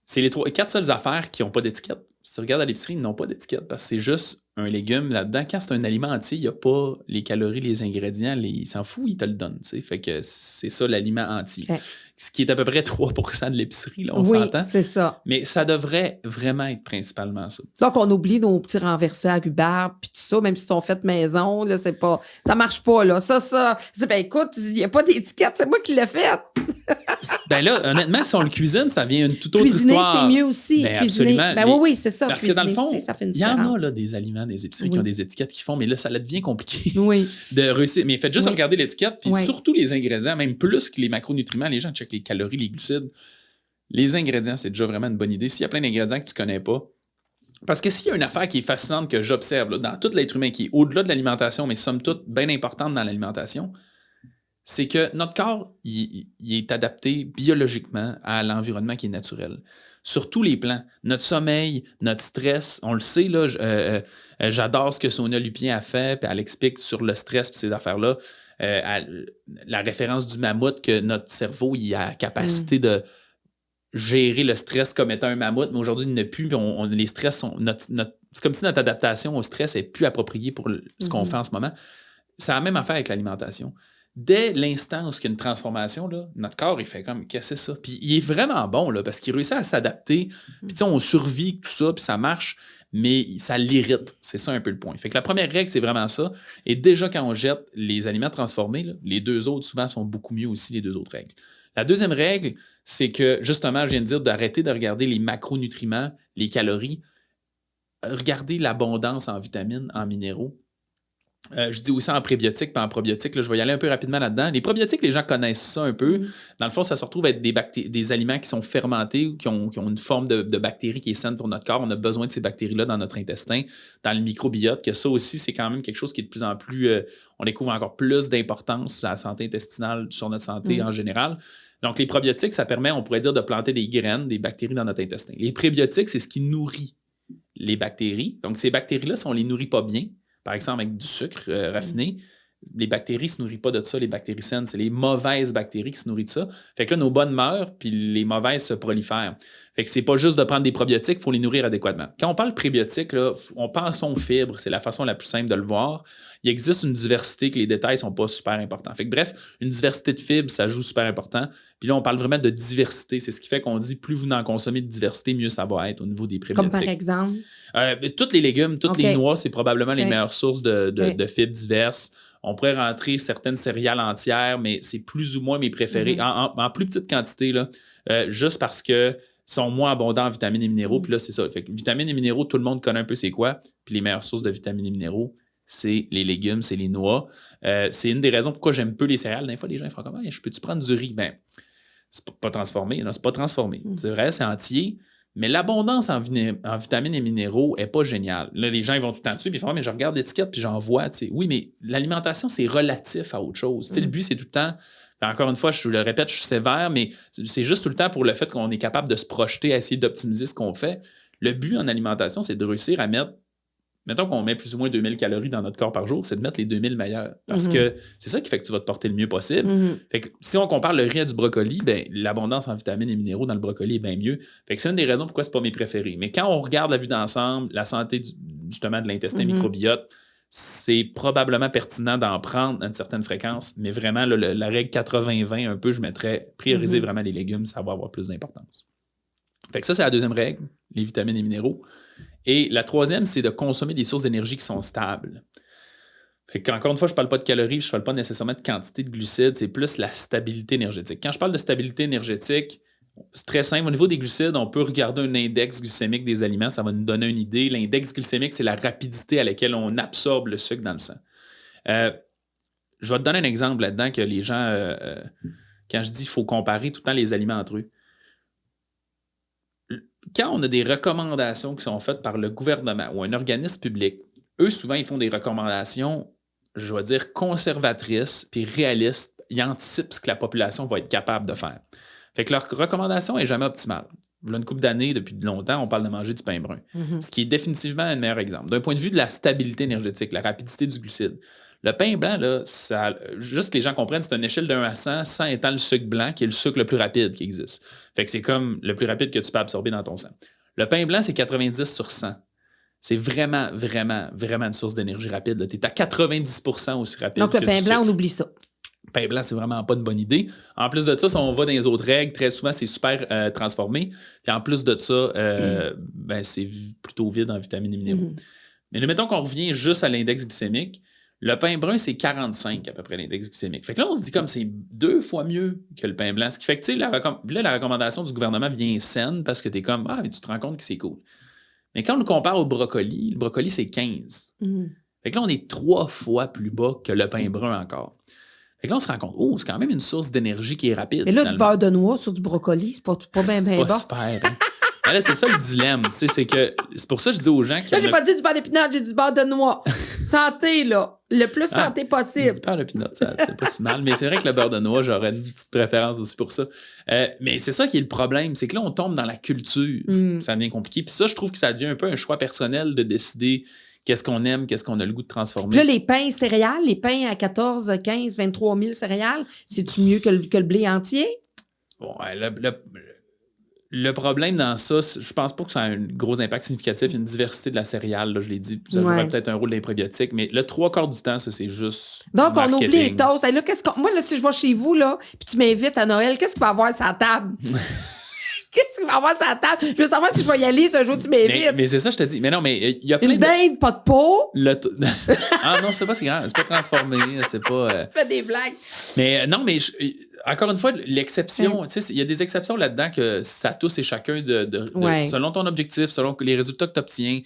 C'est les 4 seules affaires qui n'ont pas d'étiquette. Si tu regardes à l'épicerie, ils n'ont pas d'étiquette parce que c'est juste un légume là-dedans. Quand c'est un aliment entier, il n'y a pas les calories, les ingrédients. Il s'en fout, il te le donne. T'sais. Fait que c'est ça l'aliment entier. Okay. Ce qui est à peu près 3% de l'épicerie, là, on s'entend. Oui, c'est ça. Mais ça devrait vraiment être principalement ça. Donc, on oublie nos petits renversés à rhubarbe puis tout ça, même s'ils sont faits maison, là, c'est pas... Ça marche pas, là. Ça... Ben écoute, il n'y a pas d'étiquette, c'est moi qui l'ai fait. Ben là, honnêtement, si on le cuisine, ça vient une toute autre cuisiner, histoire. C'est mieux aussi. Ben absolument. Ben oui, c'est ça. Parce que dans le fond, il y en a là, des aliments, des épiceries qui ont des étiquettes qui font, mais là, ça devient compliqué de réussir. Mais faites juste regarder l'étiquette, puis surtout les ingrédients, même plus que les macronutriments, les gens checkent les calories, les glucides. Les ingrédients, c'est déjà vraiment une bonne idée. S'il y a plein d'ingrédients que tu connais pas, parce que s'il y a une affaire qui est fascinante que j'observe là, dans tout l'être humain, qui est au-delà de l'alimentation, mais somme toute bien importante dans l'alimentation, c'est que notre corps, il est adapté biologiquement à l'environnement qui est naturel. Sur tous les plans. Notre sommeil, notre stress, on le sait, là, j'adore ce que Sonia Lupien a fait, puis elle explique sur le stress et ces affaires-là. La référence du mammouth, que notre cerveau il a la capacité de gérer le stress comme étant un mammouth, mais aujourd'hui, il n'a plus. Les stress sont. C'est comme si notre adaptation au stress n'est plus appropriée pour ce qu'on fait en ce moment. C'est la même affaire avec l'alimentation. Dès l'instant où il y a une transformation, là, notre corps, il fait comme, qu'est-ce que c'est ça? Puis il est vraiment bon, là, parce qu'il réussit à s'adapter. Puis on survit tout ça, puis ça marche, mais ça l'irrite. C'est ça un peu le point. Fait que la première règle, c'est vraiment ça. Et déjà, quand on jette les aliments transformés, là, les 2 autres, souvent, sont beaucoup mieux aussi, les 2 autres règles. La deuxième règle, c'est que, justement, je viens de dire d'arrêter de regarder les macronutriments, les calories. Regardez l'abondance en vitamines, en minéraux. Je dis aussi en prébiotiques puis en probiotiques. Là, je vais y aller un peu rapidement là-dedans. Les probiotiques, les gens connaissent ça un peu. Dans le fond, ça se retrouve être des aliments qui sont fermentés ou qui ont une forme de bactéries qui est saine pour notre corps. On a besoin de ces bactéries-là dans notre intestin, dans le microbiote. Que ça aussi, c'est quand même quelque chose qui est de plus en plus... on découvre encore plus d'importance sur la santé intestinale, sur notre santé en général. Donc, les probiotiques, ça permet, on pourrait dire, de planter des graines, des bactéries dans notre intestin. Les prébiotiques, c'est ce qui nourrit les bactéries. Donc, ces bactéries-là, si on ne les nourrit pas bien, par exemple, avec du sucre raffiné, les bactéries ne se nourrissent pas de ça, les bactéries saines. C'est les mauvaises bactéries qui se nourrissent de ça. Fait que là, nos bonnes meurent, puis les mauvaises se prolifèrent. Fait que c'est pas juste de prendre des probiotiques, il faut les nourrir adéquatement. Quand on parle de prébiotiques, là, on pense aux fibres, c'est la façon la plus simple de le voir. Il existe une diversité que les détails ne sont pas super importants. Fait que bref, une diversité de fibres, ça joue super important. Puis là, on parle vraiment de diversité. C'est ce qui fait qu'on dit plus vous en consommez de diversité, mieux ça va être au niveau des prébiotiques. Comme par exemple? Tous les légumes, toutes les noix, c'est probablement les meilleures sources de fibres diverses. On pourrait rentrer certaines céréales entières, mais c'est plus ou moins mes préférés, en plus petite quantité, là, juste parce que sont moins abondants en vitamines et minéraux. Puis là, c'est ça. Fait que vitamines et minéraux, tout le monde connaît un peu c'est quoi. Puis les meilleures sources de vitamines et minéraux, c'est les légumes, c'est les noix. C'est une des raisons pourquoi j'aime peu les céréales. Des fois, les gens font comme je peux-tu prendre du riz? Ben, c'est pas transformé. Non, c'est pas transformé. C'est vrai, c'est entier. Mais l'abondance en vitamines et minéraux n'est pas géniale. Là, les gens ils vont tout le temps dessus, puis ils font mais je regarde l'étiquette, puis j'en vois. T'sais. Oui, mais l'alimentation, c'est relatif à autre chose. Le but, c'est tout le temps. Encore une fois, je le répète, je suis sévère, mais c'est juste tout le temps pour le fait qu'on est capable de se projeter à essayer d'optimiser ce qu'on fait. Le but en alimentation, c'est de réussir à mettre. Mettons qu'on met plus ou moins 2000 calories dans notre corps par jour, c'est de mettre les 2000 meilleurs. Parce que c'est ça qui fait que tu vas te porter le mieux possible. Fait que si on compare le riz à du brocoli, ben, l'abondance en vitamines et minéraux dans le brocoli est bien mieux. Fait que c'est une des raisons pourquoi c'est pas mes préférés. Mais quand on regarde la vue d'ensemble, la santé justement de l'intestin microbiote, c'est probablement pertinent d'en prendre à une certaine fréquence. Mais vraiment, là, la règle 80-20, un peu, je mettrais prioriser vraiment les légumes, ça va avoir plus d'importance. Fait que ça, c'est la deuxième règle, les vitamines et minéraux. Et la troisième, c'est de consommer des sources d'énergie qui sont stables. Fait qu'encore une fois, je ne parle pas de calories, je ne parle pas nécessairement de quantité de glucides, c'est plus la stabilité énergétique. Quand je parle de stabilité énergétique, c'est très simple. Au niveau des glucides, on peut regarder un index glycémique des aliments, ça va nous donner une idée. L'index glycémique, c'est la rapidité à laquelle on absorbe le sucre dans le sang. Je vais te donner un exemple là-dedans que les gens, quand je dis qu'il faut comparer tout le temps les aliments entre eux, quand on a des recommandations qui sont faites par le gouvernement ou un organisme public, eux, souvent, ils font des recommandations, je vais dire, conservatrices puis réalistes. Ils anticipent ce que la population va être capable de faire. Fait que leur recommandation n'est jamais optimale. Il y a une couple d'années, depuis longtemps, on parle de manger du pain brun, ce qui est définitivement un meilleur exemple. D'un point de vue de la stabilité énergétique, la rapidité du glucide, le pain blanc, là, juste que les gens comprennent, c'est une échelle de 1 à 100, 100 étant le sucre blanc, qui est le sucre le plus rapide qui existe. Fait que c'est comme le plus rapide que tu peux absorber dans ton sang. Le pain blanc, c'est 90 sur 100. C'est vraiment, vraiment, vraiment une source d'énergie rapide. Tu es à 90% aussi rapide. Donc, le pain blanc, on oublie ça. Le pain blanc, c'est vraiment pas une bonne idée. En plus de ça, si on va dans les autres règles, très souvent, c'est super transformé. Puis en plus de ça, c'est plutôt vide en vitamines et minéraux. Mais mettons qu'on revient juste à l'index glycémique. Le pain brun, c'est 45 à peu près l'index glycémique. Fait que là, on se dit comme c'est 2 fois mieux que le pain blanc. Ce qui fait que, tu sais, la recommandation du gouvernement vient saine parce que tu es comme, mais tu te rends compte que c'est cool. Mais quand on le compare au brocoli, le brocoli, c'est 15. Fait que là, on est 3 fois plus bas que le pain brun encore. Fait que là, on se rend compte, c'est quand même une source d'énergie qui est rapide. Mais là, du beurre de noix sur du brocoli, c'est pas bien bon. C'est pas super, hein? Là, c'est ça le dilemme, tu sais, c'est pour ça que je dis aux gens Là, j'ai pas dit du beurre d'épinards, j'ai du beurre de noix. Santé, là. Le plus santé possible. Du beurre d'épinards, c'est pas si mal. Mais c'est vrai que le beurre de noix, j'aurais une petite préférence aussi pour ça. Mais c'est ça qui est le problème, c'est que là, on tombe dans la culture. Ça devient compliqué. Puis ça, je trouve que ça devient un peu un choix personnel de décider qu'est-ce qu'on aime, qu'est-ce qu'on a le goût de transformer. Puis là, les pains céréales, les pains à 14, 15, 23 000 céréales, c'est-tu mieux que le blé entier? Ouais, le problème dans ça, je pense pas que ça a un gros impact significatif. Il y a une diversité de la céréale, là, je l'ai dit. Ça jouerait peut-être un rôle d'imbrébiotike, mais le 3/4 du temps, ça, c'est juste. Donc, marketing. on oublie les toasts. Là, moi, là, si je vais chez vous, là, puis tu m'invites à Noël, qu'est-ce qu'il va y avoir sur la table? Qu'est-ce qu'il va y avoir sur la table? Je veux savoir si je vais y aller ce jour tu m'invites. Mais c'est ça, je te dis. Mais non, mais il y a plein Une dinde, pas de peau. Ah non, c'est pas grave. C'est pas transformé. C'est pas. Je fais des blagues. Mais non, mais encore une fois, l'exception, tu sais, il y a des exceptions là-dedans que ça tous et chacun selon ton objectif, selon les résultats que tu obtiens.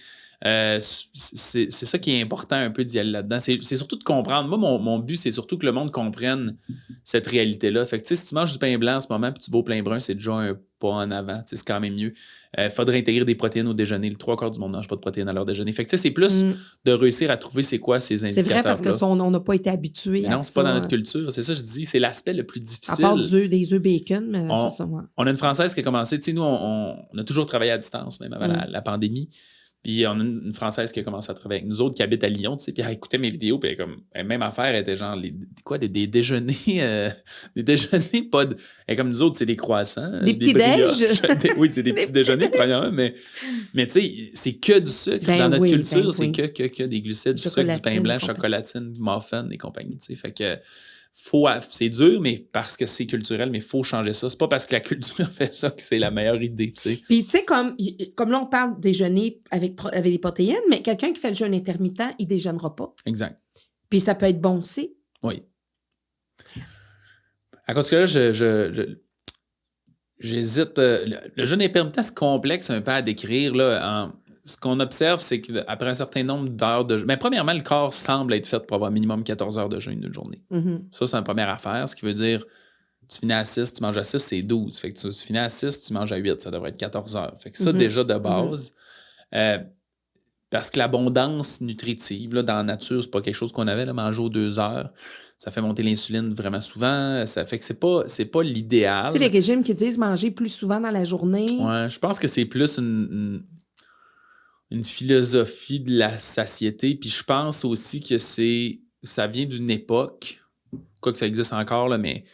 C'est ça qui est important un peu d'y aller là-dedans. C'est surtout de comprendre. Moi, mon but, c'est surtout que le monde comprenne cette réalité-là. Fait que, tu sais, si tu manges du pain blanc en ce moment puis tu vas au pain brun, c'est déjà un pas en avant. C'est quand même mieux. Il faudrait intégrer des protéines au déjeuner. Le 3/4 du monde ne mange pas de protéines à leur déjeuner. Fait que, tu sais, c'est plus de réussir à trouver c'est quoi ces indicateurs-là. C'est vrai parce que on n'a pas été habitué à ça. Non, c'est pas dans notre culture. C'est ça, je dis. C'est l'aspect le plus difficile. À part des œufs bacon, mais c'est ça. Ouais. On a une Française qui a commencé. Tu sais, nous, on a toujours travaillé à distance, même avant la pandémie. Puis on a une Française qui a commencé à travailler avec nous autres qui habite à Lyon, tu sais, puis elle écoutait mes vidéos, puis même affaire, elle était genre, des déjeuners, des déjeuners, pas de... Elle est comme nous autres, c'est des croissants. Des petits déj. Oui, c'est des petits déjeuners, premièrement, mais tu sais, c'est que du sucre. Dans notre culture, c'est que des glucides, du sucre, du pain blanc, chocolatine, du muffin et compagnie, tu sais, fait que... c'est dur, mais parce que c'est culturel, mais il faut changer ça. C'est pas parce que la culture fait ça que c'est la meilleure idée, tu sais. Puis, tu sais, comme là, on parle déjeuner avec des protéines, mais quelqu'un qui fait le jeûne intermittent, il ne déjeunera pas. Exact. Puis, ça peut être bon aussi. Oui. À cause que là, j'hésite. Le jeûne intermittent, c'est complexe un peu à décrire, là, ce qu'on observe, c'est qu'après un certain nombre d'heures de jeûne... Mais premièrement, le corps semble être fait pour avoir minimum 14 heures de jeûne d'une journée. Mm-hmm. Ça, c'est une première affaire. Ce qui veut dire, tu finis à 6, tu manges à 6, c'est 12. Fait que tu finis à 6, tu manges à 8, ça devrait être 14 heures. Fait que ça, déjà de base... parce que l'abondance nutritive, là, dans la nature, c'est pas quelque chose qu'on avait, là, manger aux 2 heures. Ça fait monter l'insuline vraiment souvent. Ça fait que c'est pas l'idéal. Tu sais, les régimes qui disent manger plus souvent dans la journée. Ouais, je pense que c'est plus une philosophie de la satiété. Puis je pense aussi que ça vient d'une époque, quoi que ça existe encore, là, mais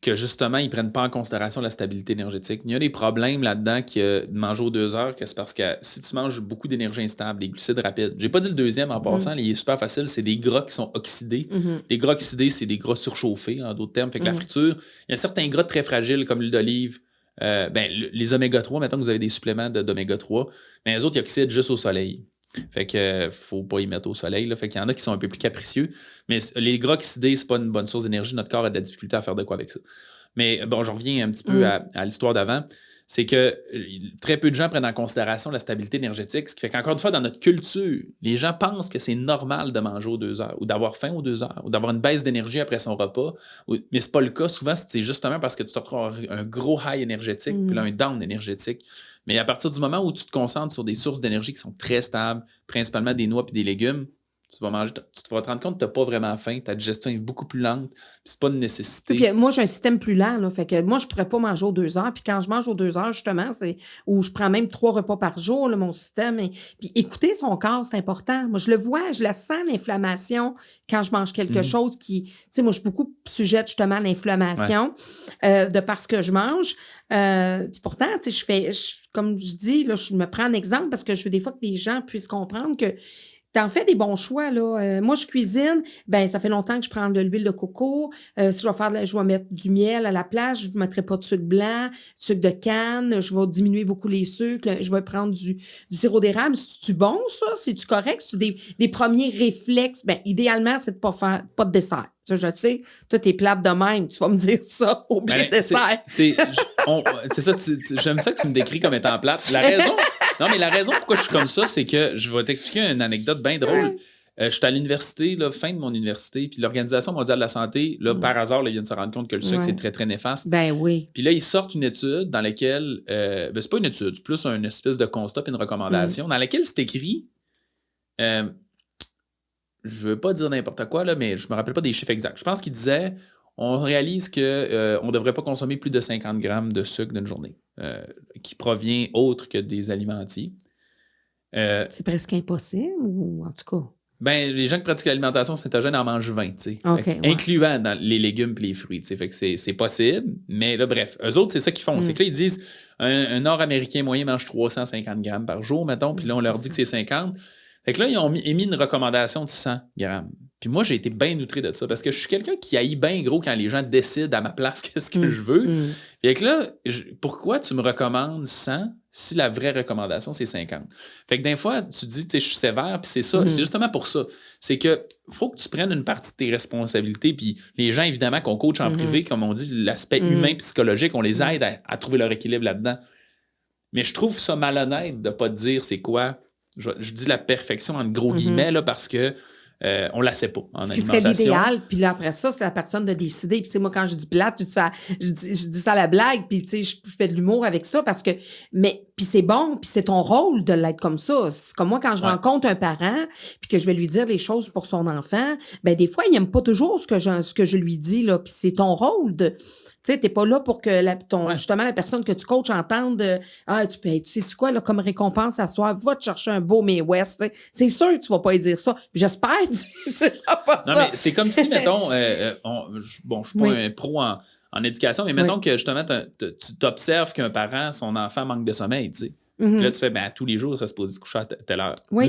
que justement, ils ne prennent pas en considération la stabilité énergétique. Il y a des problèmes là-dedans de manger aux 2 heures, que c'est parce que si tu manges beaucoup d'énergie instable, des glucides rapides, j'ai pas dit le deuxième en passant, il est super facile, c'est des gras qui sont oxydés. Les gras oxydés, c'est des gras surchauffés, en d'autres termes. Fait que la friture, il y a certains gras très fragiles, comme l'huile d'olive, les oméga 3, mettons que vous avez des suppléments d'oméga 3, mais les autres, ils oxydent juste au soleil. Fait que faut pas y mettre au soleil. Là. Fait qu'il y en a qui sont un peu plus capricieux. Mais les gras oxydés, c'est pas une bonne source d'énergie. Notre corps a de la difficulté à faire de quoi avec ça. Mais bon, je reviens un petit peu à l'histoire d'avant. C'est que très peu de gens prennent en considération la stabilité énergétique. Ce qui fait qu'encore une fois, dans notre culture, les gens pensent que c'est normal de manger aux 2 heures, ou d'avoir faim aux 2 heures, ou d'avoir une baisse d'énergie après son repas. Mais c'est pas le cas. Souvent, c'est justement parce que tu te retrouves un gros high énergétique, puis là, un down énergétique. Mais à partir du moment où tu te concentres sur des sources d'énergie qui sont très stables, principalement des noix et des légumes, tu vas te rendre compte que tu n'as pas vraiment faim, ta digestion est beaucoup plus lente, puis c'est pas une nécessité. Puis moi, j'ai un système plus lent, là, fait que moi, je pourrais pas manger aux 2 heures, puis quand je mange aux 2 heures, justement, c'est où je prends même 3 repas par jour, là, mon système. Puis écouter son corps, c'est important. Moi, je le vois, je la sens, l'inflammation, quand je mange quelque chose qui... Tu sais, moi, je suis beaucoup sujette, justement, à l'inflammation de par ce que je mange. Puis pourtant, tu sais, comme je dis, là, je me prends un exemple parce que je veux des fois que les gens puissent comprendre que t'en fais des bons choix, là. Moi, je cuisine, ça fait longtemps que je prends de l'huile de coco. Si je vais mettre du miel à la place, je ne mettrai pas de sucre blanc, sucre de canne, je vais diminuer beaucoup les sucres, je vais prendre du sirop d'érable. C'est-tu bon, ça? C'est-tu correct? C'est des premiers réflexes? Idéalement, c'est de pas faire pas de dessert. Ça, je sais, toi, t'es plate de même, tu vas me dire ça, au bien dessert. C'est ça, j'aime ça que tu me décris comme étant plate. Non, mais la raison pourquoi je suis comme ça, c'est que je vais t'expliquer une anecdote bien drôle. J'étais à l'université, fin de mon université, puis l'Organisation mondiale de la santé, par hasard, ils viennent de se rendre compte que le sucre, c'est très, très néfaste. Ben oui. Puis là, ils sortent une étude dans laquelle, c'est pas une étude, c'est plus une espèce de constat et une recommandation, dans laquelle c'est écrit, je veux pas dire n'importe quoi, là, mais je me rappelle pas des chiffres exacts. Je pense qu'il disait, on réalise qu'on ne devrait pas consommer plus de 50 grammes de sucre d'une journée, qui provient autre que des aliments entiers. C'est presque impossible, ou en tout cas? Les gens qui pratiquent l'alimentation cétogène en mangent 20, incluant dans les légumes et les fruits. Fait que c'est possible, mais là, bref, eux autres, c'est ça qu'ils font. C'est que là, ils disent, un Nord-Américain moyen mange 350 grammes par jour, mettons, puis là, on leur dit que c'est 50. Fait que là, ils ont émis une recommandation de 100 grammes. Puis moi, j'ai été bien outré de ça parce que je suis quelqu'un qui haït bien gros quand les gens décident à ma place qu'est-ce que je veux. Fait que là, pourquoi tu me recommandes 100 si la vraie recommandation, c'est 50? Fait que des fois, tu dis, tu sais, je suis sévère, puis c'est ça. C'est justement pour ça. C'est que faut que tu prennes une partie de tes responsabilités. Puis les gens, évidemment, qu'on coach en privé, comme on dit, l'aspect humain, psychologique, on les aide à trouver leur équilibre là-dedans. Mais je trouve ça malhonnête de ne pas te dire c'est quoi. Je dis la perfection entre gros guillemets là, parce que on la sait pas en alimentation. Ce qui serait l'idéal, puis là, après ça, c'est la personne de décider. Puis, tu sais, moi, quand je dis plate, je dis ça à la blague, puis, tu sais, je fais de l'humour avec ça parce que... Mais, puis c'est bon, puis c'est ton rôle de l'être comme ça. C'est comme moi, quand je rencontre un parent, puis que je vais lui dire les choses pour son enfant, ben des fois, il n'aime pas toujours ce que je lui dis, là. Puis c'est ton rôle de... Tu sais, t'es pas là pour que justement la personne que tu coaches entende tu sais-tu quoi, là, comme récompense à soi, va te chercher un beau May West. T'sais. C'est sûr que tu vas pas lui dire ça. J'espère que tu diras pas ça. Non, mais c'est comme si, mettons, je suis pas un pro en éducation, mais mettons que justement, tu t'observes qu'un parent, son enfant manque de sommeil, tu sais. Là, tu fais, à tous les jours, il serait supposé se coucher à telle heure. Oui.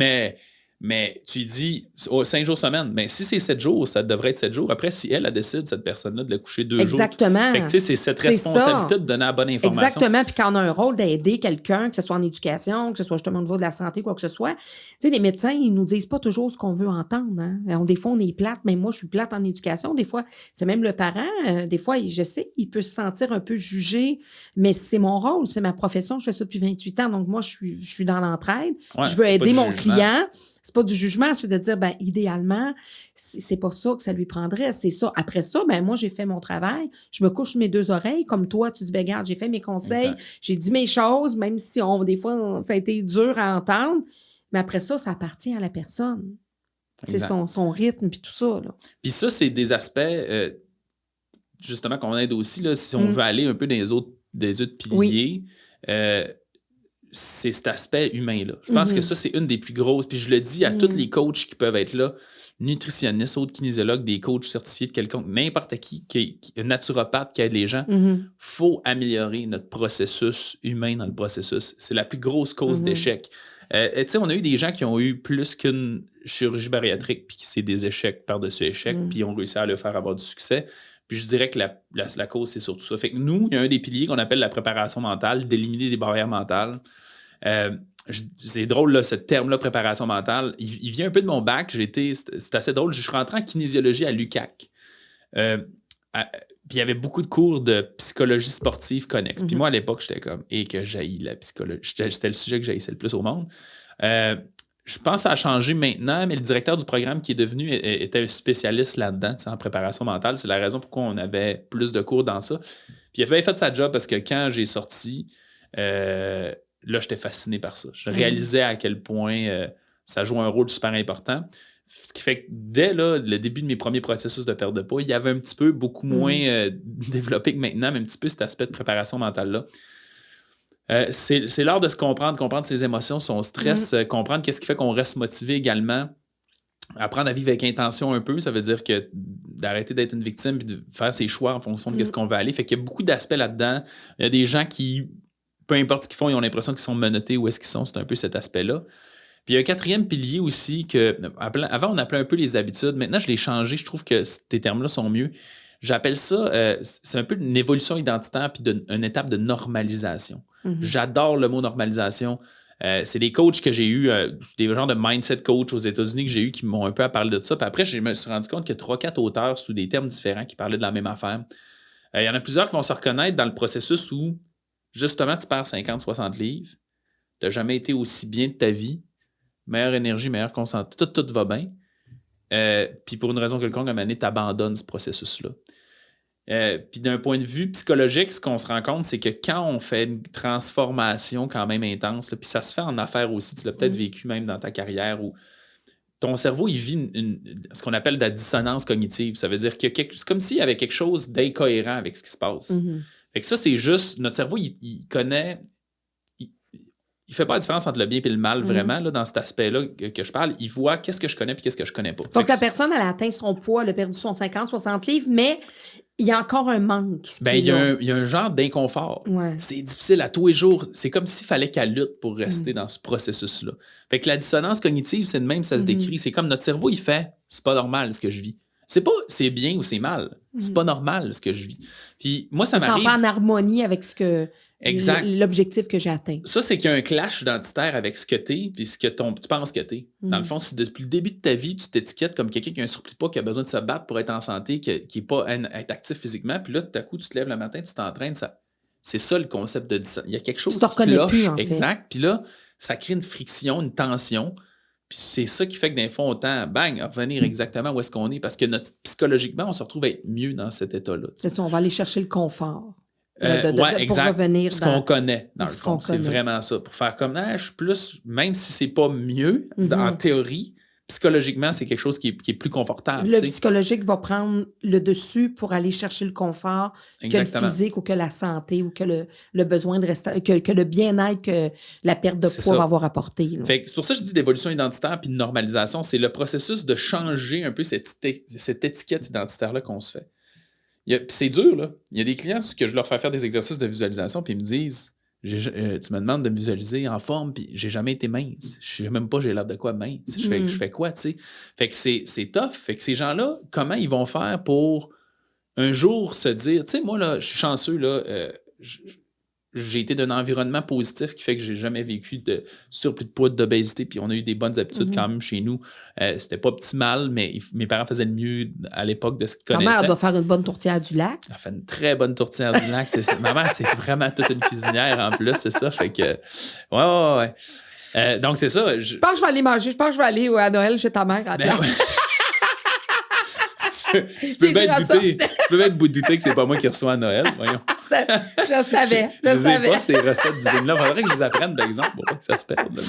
Mais tu dis 5 jours semaine. Mais si c'est 7 jours, ça devrait être 7 jours. Après, si elle décide, cette personne-là, de le coucher 2 jours. Exactement. Fait que, tu sais, c'est cette responsabilité de donner la bonne information. Exactement. Puis quand on a un rôle d'aider quelqu'un, que ce soit en éducation, que ce soit justement au niveau de la santé, quoi que ce soit, tu sais, les médecins, ils nous disent pas toujours ce qu'on veut entendre. Hein? Des fois, on est plate. Même moi, je suis plate en éducation. Des fois, c'est même le parent. Des fois, je sais, il peut se sentir un peu jugé, mais c'est mon rôle, c'est ma profession. Je fais ça depuis 28 ans. Donc, moi, je suis dans l'entraide. Ouais, je veux aider mon jugement. client. C'est pas du jugement, c'est de dire, idéalement, c'est pas ça que ça lui prendrait, c'est ça. Après ça, moi, j'ai fait mon travail, je me couche mes 2 oreilles, comme toi, tu dis, regarde, j'ai fait mes conseils, j'ai dit mes choses, même si des fois, ça a été dur à entendre, mais après ça, ça appartient à la personne. C'est son rythme, puis tout ça, là. Puis ça, c'est des aspects, justement, qu'on aide aussi, là, si on veut aller un peu dans des autres piliers, c'est cet aspect humain-là. Je pense que ça, c'est une des plus grosses. Puis je le dis à tous les coachs qui peuvent être là, nutritionnistes, autres kinésiologues, des coachs certifiés de quelconque, n'importe qui naturopathe qui aide les gens, faut améliorer notre processus humain dans le processus. C'est la plus grosse cause d'échec. Tu sais, on a eu des gens qui ont eu plus qu'une chirurgie bariatrique, puis qui c'est des échecs par-dessus échecs, puis ils ont réussi à le faire avoir du succès. Puis je dirais que la cause, c'est surtout ça. Fait que nous, il y a un des piliers qu'on appelle la préparation mentale, d'éliminer des barrières mentales. C'est drôle, là, ce terme-là, préparation mentale. Il vient un peu de mon bac. C'est assez drôle. Je suis rentré en kinésiologie à l'UQAC. Puis il y avait beaucoup de cours de psychologie sportive connexe. Puis moi, à l'époque, j'étais comme, que j'haïs la psychologie. C'était le sujet que j'haïssais le plus au monde. Je pense que ça a changé maintenant, mais le directeur du programme qui est devenu était un spécialiste là-dedans, en préparation mentale. C'est la raison pourquoi on avait plus de cours dans ça. Puis il avait fait sa job parce que quand j'ai sorti, là, j'étais fasciné par ça. Je réalisais à quel point ça joue un rôle super important. Ce qui fait que dès le début de mes premiers processus de perte de poids, il y avait un petit peu, beaucoup moins développé que maintenant, mais un petit peu cet aspect de préparation mentale-là. C'est l'art de se comprendre ses émotions, son stress, comprendre qu'est-ce qui fait qu'on reste motivé également. Apprendre à vivre avec intention un peu, ça veut dire que d'arrêter d'être une victime et de faire ses choix en fonction de ce qu'on veut aller. Fait qu'il y a beaucoup d'aspects là-dedans. Il y a des gens qui, peu importe ce qu'ils font, ils ont l'impression qu'ils sont menottés où est-ce qu'ils sont. C'est un peu cet aspect-là. Puis il y a un 4e pilier aussi que, avant, on appelait un peu les habitudes. Maintenant, je l'ai changé. Je trouve que ces termes-là sont mieux. J'appelle ça, c'est un peu une évolution identitaire puis une étape de normalisation. J'adore le mot normalisation. C'est des coachs que j'ai eus, des genres de mindset coach aux États-Unis que j'ai eus qui m'ont un peu à parler de ça. Puis après, je me suis rendu compte qu'il y a 3-4 auteurs sous des termes différents qui parlaient de la même affaire. Il y en a plusieurs qui vont se reconnaître dans le processus où, justement, tu perds 50-60 livres, tu n'as jamais été aussi bien de ta vie, meilleure énergie, meilleure concentration, tout va bien. Puis pour une raison quelconque, à un moment donné, tu abandonnes ce processus-là. Puis d'un point de vue psychologique, ce qu'on se rend compte, c'est que quand on fait une transformation quand même intense, là, puis ça se fait en affaires aussi, tu l'as peut-être vécu même dans ta carrière, où ton cerveau, il vit ce qu'on appelle de la dissonance cognitive. Ça veut dire que c'est comme s'il y avait quelque chose d'incohérent avec ce qui se passe. Fait que ça, c'est juste, notre cerveau, il connaît... Il fait pas la différence entre le bien et le mal, vraiment, là, dans cet aspect-là que je parle. Il voit qu'est-ce que je connais et qu'est-ce que je connais pas. Donc, la personne, elle a atteint son poids, elle a perdu son 50-60 livres, mais il y a encore un manque. Il y a un genre d'inconfort. Ouais. C'est difficile à tous les jours. C'est comme s'il fallait qu'elle lutte pour rester dans ce processus-là. Fait que la dissonance cognitive, c'est de même, ça se décrit. C'est comme notre cerveau, il fait « c'est pas normal ce que je vis ». C'est pas c'est bien ou c'est mal. C'est pas normal ce que je vis. Puis moi, ça m'arrive... Ça pas en harmonie avec ce que... Exact. L'objectif que j'ai atteint. Ça, c'est qu'il y a un clash identitaire avec ce que t'es puis ce que tu penses que t'es. Dans le fond, si depuis le début de ta vie, tu t'étiquettes comme quelqu'un qui a un surplus de poids, qui a besoin de se battre pour être en santé, qui n'est pas être actif physiquement, puis là, tout à coup, tu te lèves le matin, tu t'entraînes, c'est ça le concept de dissonance. Il y a quelque chose qui cloche. Plus, en exact. Fait. Puis là, ça crée une friction, une tension. Puis c'est ça qui fait que d'un fond, autant, bang, à revenir exactement où est-ce qu'on est. Parce que psychologiquement, on se retrouve à être mieux dans cet état-là. C'est ça, on va aller chercher le confort. Exact. Pour revenir ce qu'on connaît, dans le fond. C'est vraiment ça. Pour faire comme, je suis plus, même si c'est pas mieux, en théorie, psychologiquement, c'est quelque chose qui est plus confortable. Le psychologique va prendre le dessus pour aller chercher le confort Exactement. Que le physique ou que la santé ou que le besoin de rester, que le bien-être que la perte de poids va avoir apporté. C'est pour ça que je dis d'évolution identitaire puis de normalisation. C'est le processus de changer un peu cette étiquette identitaire-là qu'on se fait. C'est dur, là. Il y a des clients que je leur fais faire des exercices de visualisation puis ils me disent tu me demandes de me visualiser en forme puis j'ai jamais été mince. Je sais même pas j'ai l'air de quoi mince. Je fais quoi, tu sais? Fait que c'est tough. Fait que ces gens-là, comment ils vont faire pour un jour se dire, tu sais, moi, là, je suis chanceux, là, j'ai été d'un environnement positif qui fait que j'ai jamais vécu de surplus de poids, d'obésité, puis on a eu des bonnes habitudes quand même chez nous. C'était pas optimal, mais mes parents faisaient le mieux à l'époque de ce qu'ils connaissaient. Ta mère doit faire une bonne tourtière du lac. Elle fait une très bonne tourtière du lac. Ma mère, c'est vraiment toute une cuisinière en plus, c'est ça. Fait que, ouais. Donc, c'est ça. Je pense que je vais aller manger. Je pense que je vais aller à Noël chez ta mère à la place. Ouais. Tu peux bien te douter que c'est pas moi qui reçois à Noël. Voyons. Je savais. Je sais pas ces recettes divines-là. Il faudrait que je les apprenne, par exemple, pour pas que ça se perde.